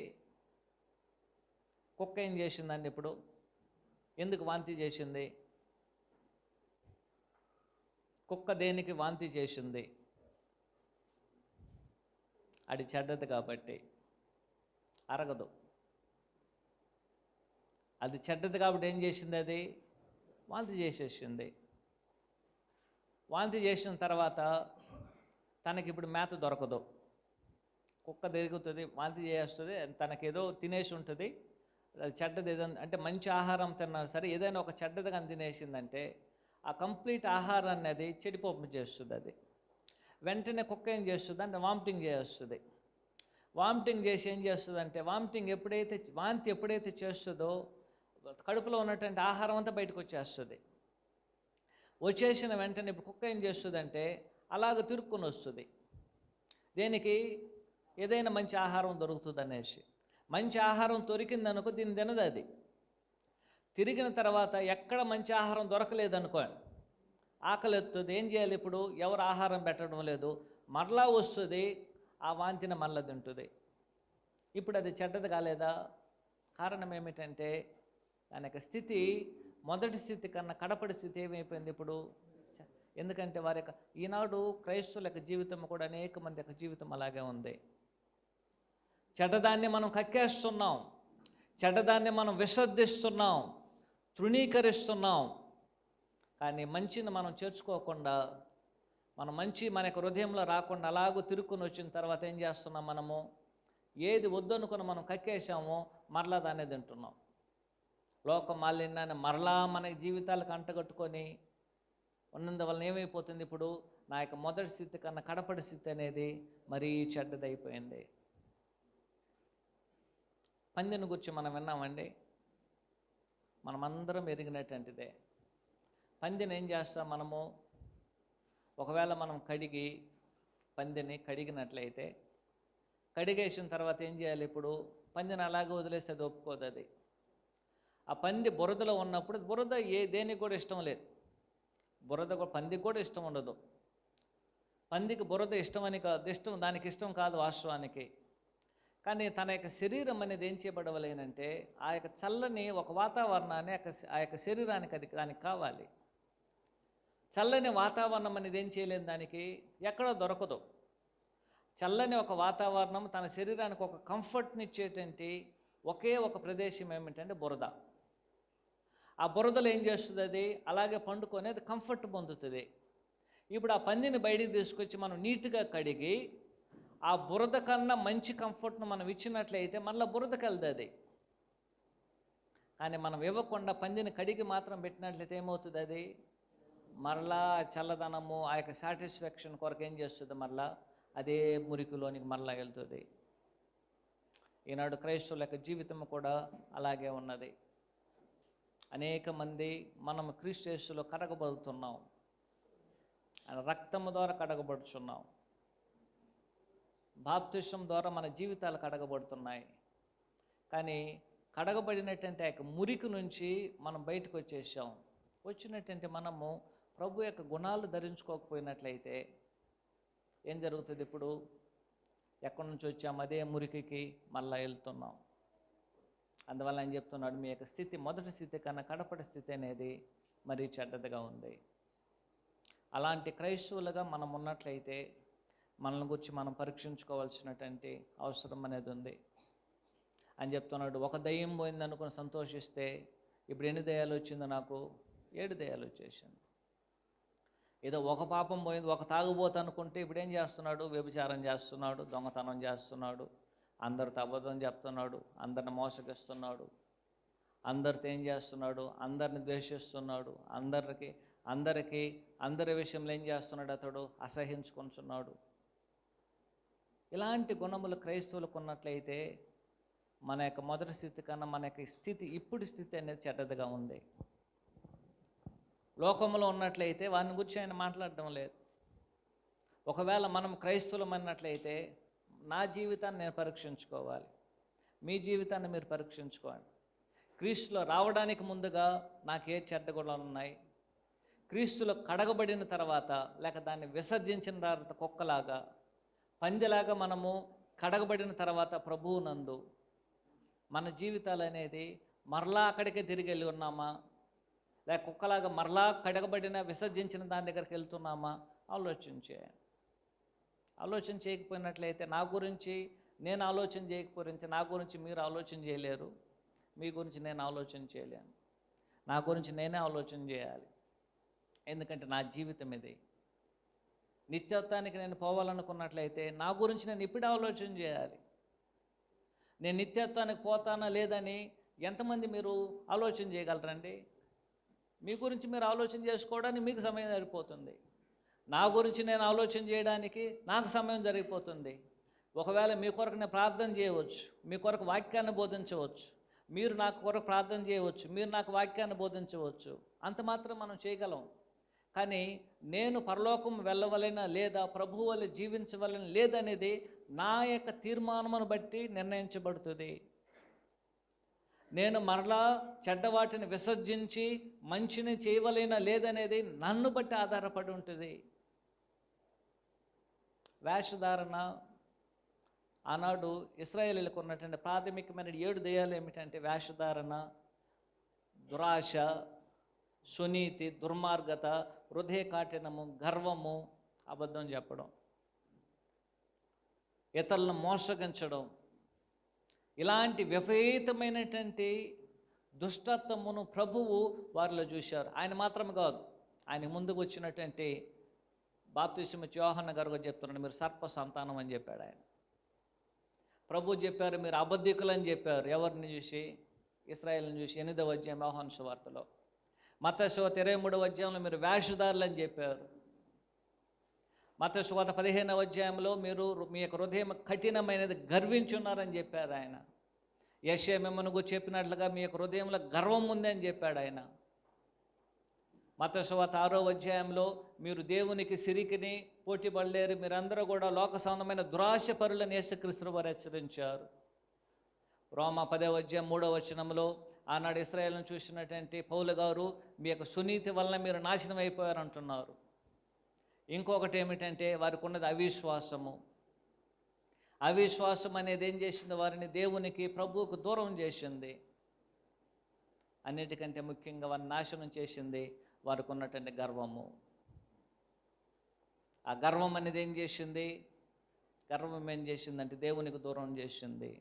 కుక్క ఏం చేసిందండి ఇప్పుడు? ఎందుకు వాంతి చేసింది? కుక్క దేనికి వాంతి చేసింది? అది చెడ్డది కాబట్టి. అరగదు. అది చెడ్డది కాబట్టి ఏం చేసింది? అది వాంతి చేసేసింది. వాంతి చేసిన తర్వాత తనకి ఇప్పుడు మేత దొరకదు. కుక్క తిరుగుతుంది, వాంతి చేస్తుంది, తనకేదో తినేసి ఉంటుంది. అది చెడ్డది ఏదైనా అంటే మంచి ఆహారం తిన్నా సరే ఏదైనా ఒక చెడ్డది కానీ తినేసిందంటే ఆ కంప్లీట్ ఆహారాన్ని అది చెడిపోపు చేస్తుంది. అది వెంటనే కుక్క ఏం చేస్తుంది అంటే వామిటింగ్ చేస్తుంది. వామిటింగ్ చేసి ఏం చేస్తుంది అంటే వాంతి ఎప్పుడైతే చేస్తుందో కడుపులో ఉన్నటువంటి ఆహారం అంతా బయటకు వచ్చేస్తుంది. వచ్చేసిన వెంటనే ఇప్పుడు కుక్క ఏం చేస్తుందంటే అలాగ తిరుక్కుని వస్తుంది. దేనికి? ఏదైనా మంచి ఆహారం దొరుకుతుంది అనేసి. మంచి ఆహారం దొరికిందనుకో దీన్ని తినదు. అది తిరిగిన తర్వాత ఎక్కడ మంచి ఆహారం దొరకలేదనుకో ఆకలి ఎత్తుంది. ఏం చేయాలి ఇప్పుడు? ఎవరు ఆహారం పెట్టడం లేదు, మరలా వస్తుంది, ఆ వాంతిని మరలా తింటుంది. ఇప్పుడు అది చెడ్డది కాలేదా? కారణం ఏమిటంటే దాని యొక్క స్థితి మొదటి స్థితి కన్నా కడపడి స్థితి ఏమైపోయింది ఇప్పుడు? ఎందుకంటే వారి యొక్క ఈనాడు క్రైస్తవుల యొక్క జీవితం కూడా అనేక మంది యొక్క జీవితం అలాగే ఉంది. చెడ్డదాన్ని మనం కక్కేస్తున్నాం, చెడ్డదాన్ని మనం విసర్జిస్తున్నాం, తృణీకరిస్తున్నాం. కానీ మంచిని మనం చేర్చుకోకుండా, మన యొక్క హృదయంలో రాకుండా అలాగూ తిరుక్కుని వచ్చిన తర్వాత ఏం చేస్తున్నాం? మనము ఏది వద్దనుకుని మనం కక్కేసామో మరలా దాన్ని తింటున్నాం. లోక మాలిన్యాన్ని మరలా మన జీవితాలకు అంటగట్టుకొని ఉన్నందువలన ఏమైపోతుంది? ఇప్పుడు నా యొక్క మొదటి స్థితి కన్నా కడపడి స్థితి అనేది మరీ చెడ్డదైపోయింది. పందిని గురించి మనం విన్నామండి, మనమందరం ఎరిగినటువంటిదే. పందిని ఏం చేస్తాం మనము? ఒకవేళ మనం పందిని కడిగినట్లయితే కడిగేసిన తర్వాత ఏం చేయాలి? ఇప్పుడు పందిని అలాగే వదిలేస్తే అది ఒప్పుకోదు. అది ఆ పంది బురదలో ఉన్నప్పుడు బురద దేనికి కూడా ఇష్టం లేదు. పందికి కూడా ఇష్టం ఉండదు. పందికి బురద ఇష్టమని కాదు, దానికి ఇష్టం కాదు వాస్తవానికి. కానీ తన యొక్క శరీరం అనేది ఏం చేయబడవలేనంటే ఆ యొక్క చల్లని ఒక వాతావరణాన్ని ఆ యొక్క శరీరానికి దానికి కావాలి. చల్లని వాతావరణం అనేది ఏం చేయలేదు, దానికి ఎక్కడో దొరకదు. చల్లని ఒక వాతావరణం తన శరీరానికి ఒక కంఫర్ట్ని ఇచ్చేటువంటి ఒకే ఒక ప్రదేశం ఏమిటంటే బురద. ఆ బురదలో ఏం చేస్తుంది? అది అలాగే పండుకొని అది కంఫర్ట్ పొందుతుంది. ఇప్పుడు ఆ పందిని బయటికి తీసుకొచ్చి మనం నీట్గా కడిగి ఆ బురద కన్నా మంచి కంఫర్ట్ను మనం ఇచ్చినట్లయితే మళ్ళీ బురదకి వెళ్తుంది అది. కానీ మనం ఇవ్వకుండా పందిని కడిగి మాత్రం పెట్టినట్లయితే ఏమవుతుంది? అది మరలా చల్లదనము ఆ యొక్క సాటిస్ఫాక్షన్ కొరకు ఏం చేస్తుంది, మరలా అదే మురికిలోనికి మరలా వెళ్తుంది. ఈనాడు క్రైస్తవుల యొక్క జీవితం కూడా అలాగే ఉన్నది. అనేక మంది మనం క్రీస్తు యేసులో కడగబడుతున్నాం, ఆయన రక్తము ద్వారా కడగబడుచున్నాం, బాప్తిసం ద్వారా మన జీవితాలు కడగబడుతున్నాయి. కానీ కడగబడినటువంటి ఆ యొక్క మురికి నుంచి మనం బయటకు వచ్చేసాం. వచ్చినటువంటి మనము ప్రభు యొక్క గుణాలు ధరించుకోకపోయినట్లయితే ఏం జరుగుతుంది? ఇప్పుడు ఎక్కడి నుంచి వచ్చాము అదే మురికికి మళ్ళా వెళ్తున్నాం. అందువల్ల ఆయన చెప్తున్నాడు, మీ యొక్క స్థితి మొదటి స్థితి కన్నా కడపటి స్థితి అనేది మరీ చెడ్డదిగా ఉంది. అలాంటి క్రైస్తవులుగా మనం ఉన్నట్లయితే మనల్ని గురించి మనం పరీక్షించుకోవాల్సినటువంటి అవసరం అనేది ఉంది అని చెప్తున్నాడు. ఒక దయ్యం పోయింది అనుకుని సంతోషిస్తే ఇప్పుడు ఎన్ని దయ్యాలు వచ్చిందో? నాకు 7 దయ్యాలు వచ్చేసింది. ఏదో ఒక పాపం పోయింది, ఒక తాగుబోతు అనుకుంటే ఇప్పుడు ఏం చేస్తున్నాడు? వ్యభిచారం చేస్తున్నాడు, దొంగతనం చేస్తున్నాడు, అందరితో అబద్ధం చెప్తున్నాడు, అందరిని మోసగిస్తున్నాడు, అందరితో ఏం చేస్తున్నాడు? అందరిని ద్వేషిస్తున్నాడు, అందరి విషయంలో ఏం చేస్తున్నాడు? అతడు అసహించుకుంటున్నాడు. ఇలాంటి గుణములు క్రైస్తవులకు ఉన్నట్లయితే మన యొక్క మొదటి స్థితి కన్నా మన యొక్క స్థితి ఇప్పుడు స్థితి అనేది చెడ్డదిగా ఉంది. లోకంలో ఉన్నట్లయితే వారిని గురించి ఆయన మాట్లాడడం లేదు. ఒకవేళ మనం క్రైస్తవులం అన్నట్లయితే నా జీవితాన్ని నేను పరీక్షించుకోవాలి, మీ జీవితాన్ని మీరు పరీక్షించుకోండి. క్రీస్తులో రావడానికి ముందుగా నాకు ఏ చెడ్డ గుణాలు ఉన్నాయి, క్రీస్తులో కడగబడిన తర్వాత లేక దాన్ని విసర్జించిన తర్వాత కుక్కలాగా పందిలాగా మనము కడగబడిన తర్వాత ప్రభువునందు మన జీవితాలు అనేది మరలా అక్కడికే తిరిగి వెళ్ళి ఉన్నామా, లేక కుక్కలాగా మరలా కడగబడిన విసర్జించిన దాని దగ్గరికి వెళ్తున్నామా? ఆలోచన చేయకపోయినట్లయితే నా గురించి నేను ఆలోచన చేయకపోతే నా గురించి మీరు ఆలోచన చేయలేరు, మీ గురించి నేను ఆలోచన చేయలేను. నా గురించి నేనే ఆలోచన చేయాలి, ఎందుకంటే నా జీవితం ఇది. నిత్యత్వానికి నేను పోవాలనుకున్నట్లయితే నా గురించి నేను ఇప్పుడు ఆలోచన చేయాలి. నేను నిత్యత్వానికి పోతానా లేదని ఎంతమంది మీరు ఆలోచన చేయగలరండి? మీ గురించి మీరు ఆలోచన చేసుకోవడానికి మీకు సమయం సరిపోతుంది, నా గురించి నేను ఆలోచన చేయడానికి నాకు సమయం జరిగిపోతుంది. ఒకవేళ మీ కొరకు నేను ప్రార్థన చేయవచ్చు, మీ కొరకు వాక్యాన్ని బోధించవచ్చు, మీరు నాకు కొరకు ప్రార్థన చేయవచ్చు, మీరు నాకు వాక్యాన్ని బోధించవచ్చు, అంత మాత్రం మనం చేయగలం. కానీ నేను పరలోకం వెళ్ళవలెనా లేదా, ప్రభువు వలె జీవించవలెనా లేదనేది నా యొక్క తీర్మానమును బట్టి నిర్ణయించబడుతుంది. నేను మరలా చెడ్డవాటిని విసర్జించి మంచిని చేయవలెనా లేదనేది నన్ను బట్టి ఆధారపడి ఉంటుంది. వేషధారణ ఆనాడు ఇశ్రాయేలీయులకు ఉన్నటువంటి ప్రాథమికమైన 7 దయ్యాలు ఏమిటంటే వేషధారణ, దురాశ, సునీతి, దుర్మార్గత, హృదయ కాఠినము, గర్వము, అబద్ధం చెప్పడం, ఇతరులను మోసగించడం, ఇలాంటి విపరీతమైనటువంటి దుష్టత్వమును ప్రభువు వారిలో చూశారు. ఆయన మాత్రం కాదు, ఆయన ముందుకు వచ్చినటువంటి బాప్తిస్మ యోహన్న గారు కూడా చెప్తున్నాడు, మీరు సర్ప సంతానం అని చెప్పాడు ఆయన. ప్రభు చెప్పారు మీరు అబద్ధికులు అని చెప్పారు. ఎవరిని చూసి? ఇశ్రాయేలుని చూసి. 8వ అధ్యాయం యోహాను సువార్తలో. మత్తయి సువార్త 23వ అధ్యాయంలో మీరు వేషధారులు అని చెప్పారు. మత్తయి సువార్త 15వ అధ్యాయంలో మీరు మీ యొక్క హృదయం కఠినమైనది గర్వించున్నారని చెప్పారు ఆయన. యెషయా మిమ్మల్ని గురించి చెప్పినట్లుగా మీ యొక్క హృదయంలో గర్వం ఉంది అని చెప్పాడు ఆయన. మత్తయి సువార్త 6వ అధ్యాయంలో మీరు దేవునికి సిరికిని పోటీ పడలేరు, మీరందరూ కూడా లోక సంబంధమైన దురాశ పరులను యేసుక్రీస్తు వారు హెచ్చరించారు. రోమా 10వ అధ్యాయం 3వ వచనంలో ఆనాడు ఇశ్రాయేలును చూసినటువంటి పౌలు గారు మీ యొక్క సునీతి వలన మీరు నాశనం అయిపోయారు అంటున్నారు. ఇంకొకటి ఏమిటంటే వారికి ఉన్నది అవిశ్వాసము. అవిశ్వాసం అనేది ఏం చేసింది? వారిని దేవునికి, ప్రభువుకు దూరం చేసింది. అన్నిటికంటే ముఖ్యంగా వారిని నాశనం చేసింది వారికి ఉన్నటువంటి గర్వము. ఆ గర్వం అనేది ఏం చేసింది? గర్వం ఏం చేసిందంటే దేవునికి దూరం చేసింది.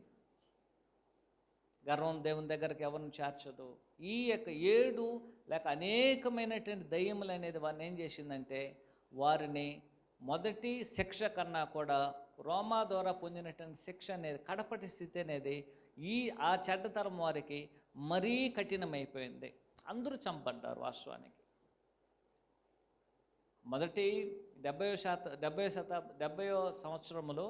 గర్వం దేవుని దగ్గరికి ఎవరిని చేర్చదు. ఈ యొక్క 7 లేక అనేకమైనటువంటి దయ్యములు అనేది వారిని ఏం చేసిందంటే వారిని మొదటి శిక్ష కన్నా కూడా రోమా ద్వారా పొందినటువంటి శిక్ష అనేది, కడపటి స్థితి అనేది ఆ చెడ్డతరం వారికి మరీ కఠినమైపోయింది. అందరూ చంపడ్డారు వాస్తవానికి. మొదటి 70వ సంవత్సరములో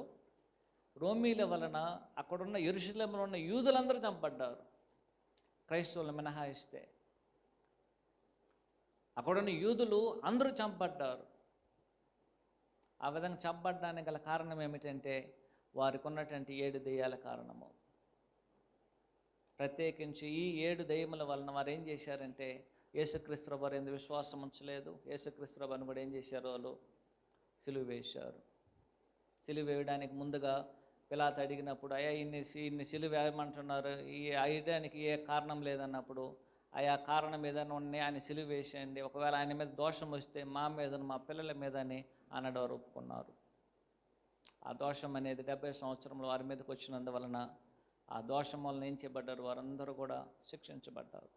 రోమీల వలన అక్కడున్న యెరూషలేములో ఉన్న యూదులందరూ చంపబడ్డారు, క్రైస్తవులు మినహాయిస్తే. అక్కడున్న యూదులు అందరూ చంపబడ్డారు. ఆ విధంగా చంపబడ్డానికి గల కారణం ఏమిటంటే వారికి ఉన్నటువంటి 7 దెయ్యాల కారణము. ప్రత్యేకించి ఈ 7 దెయ్యముల వలన వారు ఏం చేశారంటే యేసుక్రీస్తు ప్రభువు వారు ఎందుకు విశ్వాసం ఉంచలేదు. యేసుక్రీస్తు ప్రభువుని కూడా ఏం చేశారు, వాళ్ళు సిలువ వేశారు. సిలువ వేయడానికి ముందుగా పిలాతు అడిగినప్పుడు, అయ్యా ఇన్ని సిలువ వేయమంటున్నారు, ఈ వేయడానికి ఏ కారణం లేదన్నప్పుడు, ఆయా కారణం ఏదైనా ఉన్నాయి ఆయన సిలువ వేసేయండి, ఒకవేళ ఆయన మీద దోషం వస్తే మా మీద మా పిల్లల మీద అని అన్నడు వారు ఒప్పుకున్నారు. ఆ దోషం అనేది 70 సంవత్సరంలో వారి మీదకి వచ్చినందువలన ఆ దోషం వలన ఏం చేయబడ్డారు, వారందరూ కూడా శిక్షించబడ్డారు.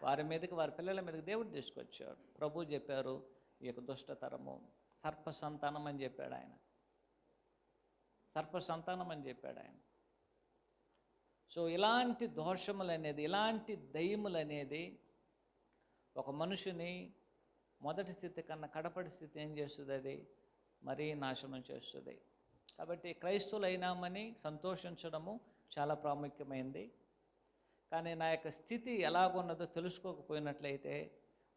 వారి మీదకి వారి పిల్లల మీదకి దేవుడు తీసుకొచ్చాడు. ప్రభు చెప్పారు, ఈ యొక్క దుష్టతరము సర్ప సంతానం అని చెప్పాడు ఆయన. సర్ప సంతానం అని చెప్పాడు ఆయన. సో ఇలాంటి దోషములు అనేది, ఇలాంటి దయ్యములు అనేది ఒక మనుషుని మొదటి స్థితి కన్నా కడపటి స్థితి ఏం చేస్తుంది, అది మరీ నాశనం చేస్తుంది. కాబట్టి క్రైస్తవులు అయినామని సంతోషించడము చాలా ప్రాముఖ్యమైనది. కానీ నా యొక్క స్థితి ఎలాగున్నదో తెలుసుకోకపోయినట్లయితే,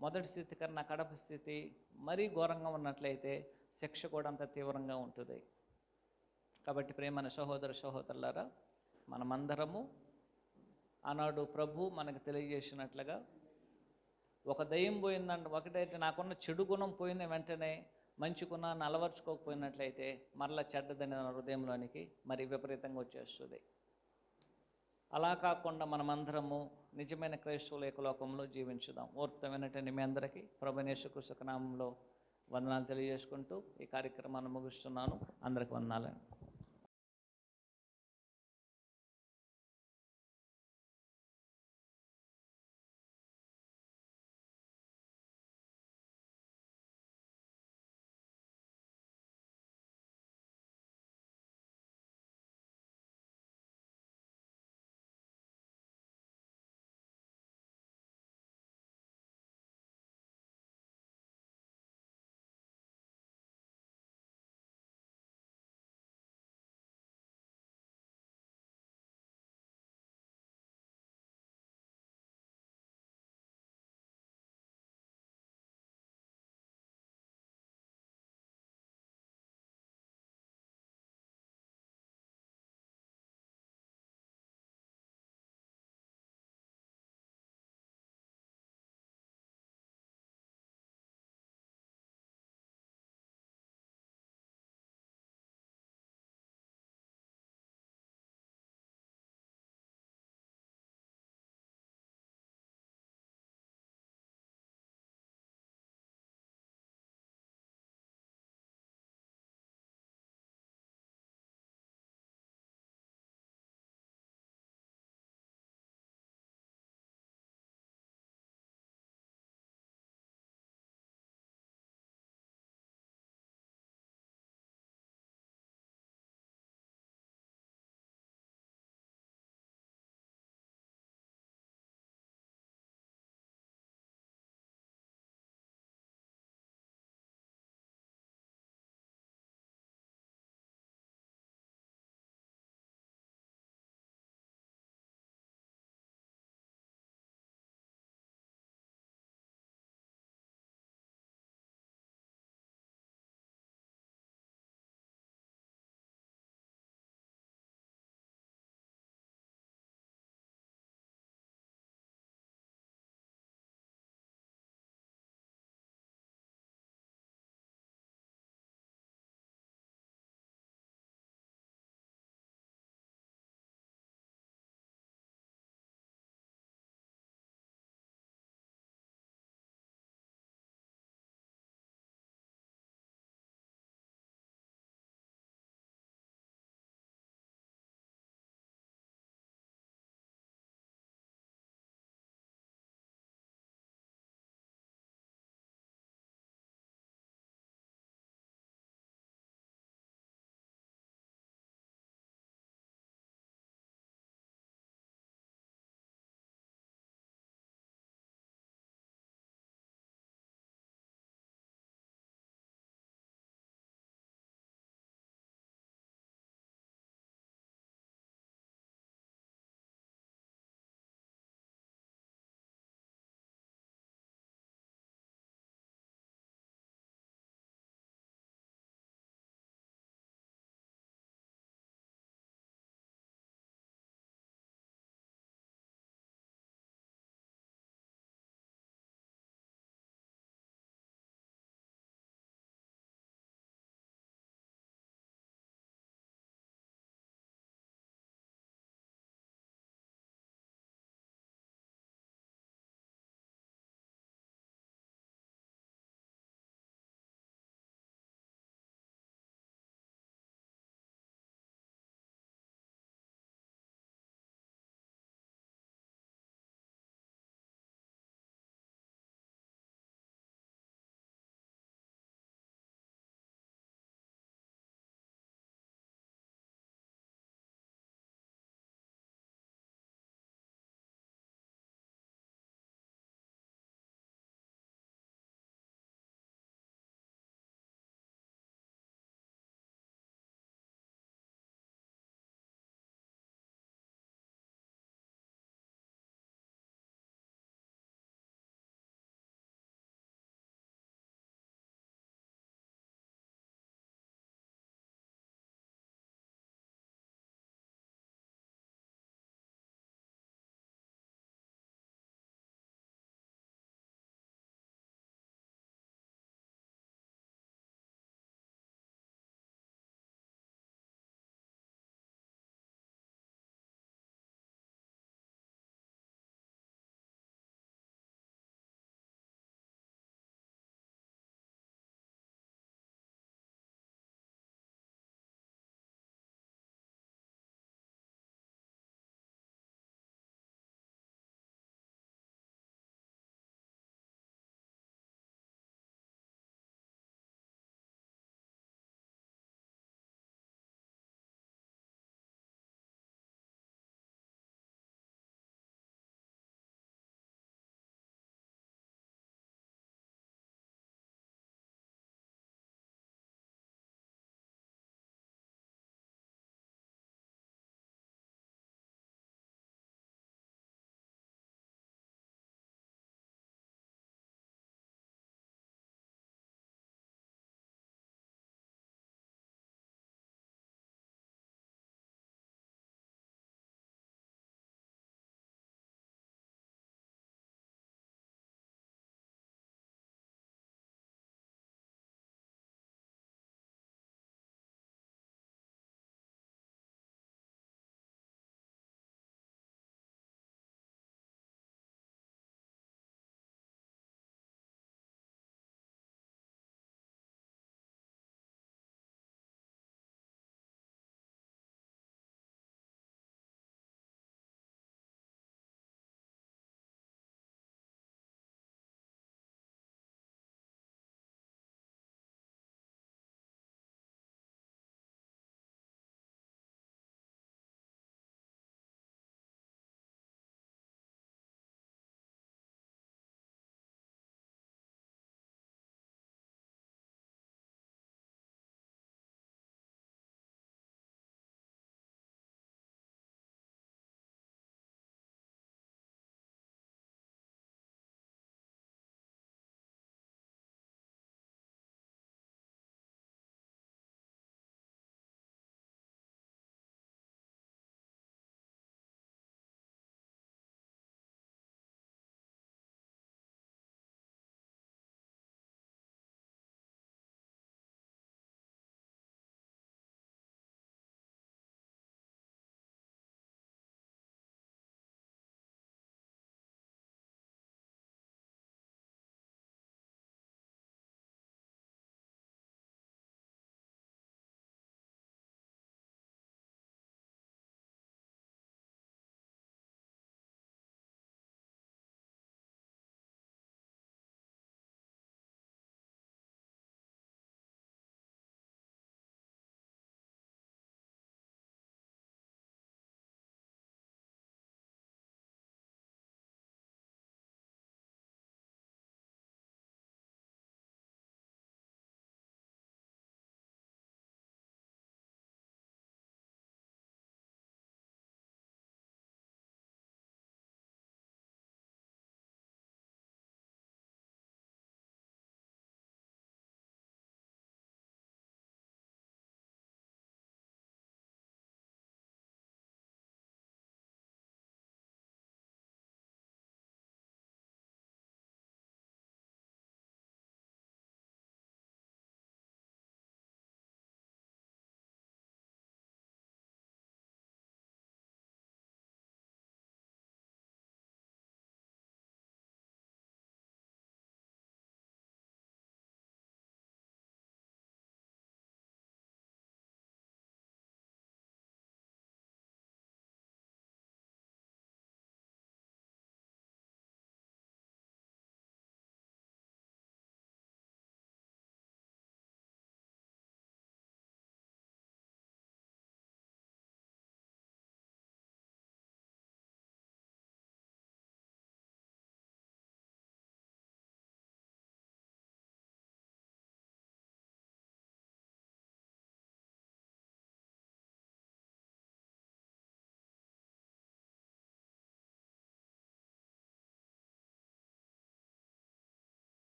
మొదటి స్థితి కన్నా కడప స్థితి మరీ ఘోరంగా ఉన్నట్లయితే శిక్ష కూడా అంత తీవ్రంగా ఉంటుంది. కాబట్టి ప్రేమైన సహోదర సహోదరులారా, మనమందరము ఆనాడు ప్రభు మనకు తెలియజేసినట్లుగా ఒక దయ్యం పోయిందంటే, ఒకటైతే నాకున్న చెడు గుణం పోయిన వెంటనే మంచి గుణాన్ని అలవర్చుకోకపోయినట్లయితే మరలా చెడ్డదని నా హృదయంలోనికి మరి విపరీతంగా వచ్చేస్తుంది. అలా కాకుండా మనమందరము నిజమైన క్రైస్తవుల ఏకలోకంలో జీవించుదాం. ఓర్పుతో వినటండి మీ అందరికీ ప్రభువైన యేసుక్రీస్తు నామములో వందనాలు తెలియజేసుకుంటూ ఈ కార్యక్రమాన్ని ముగిస్తున్నాను. అందరికి వందనాలండి.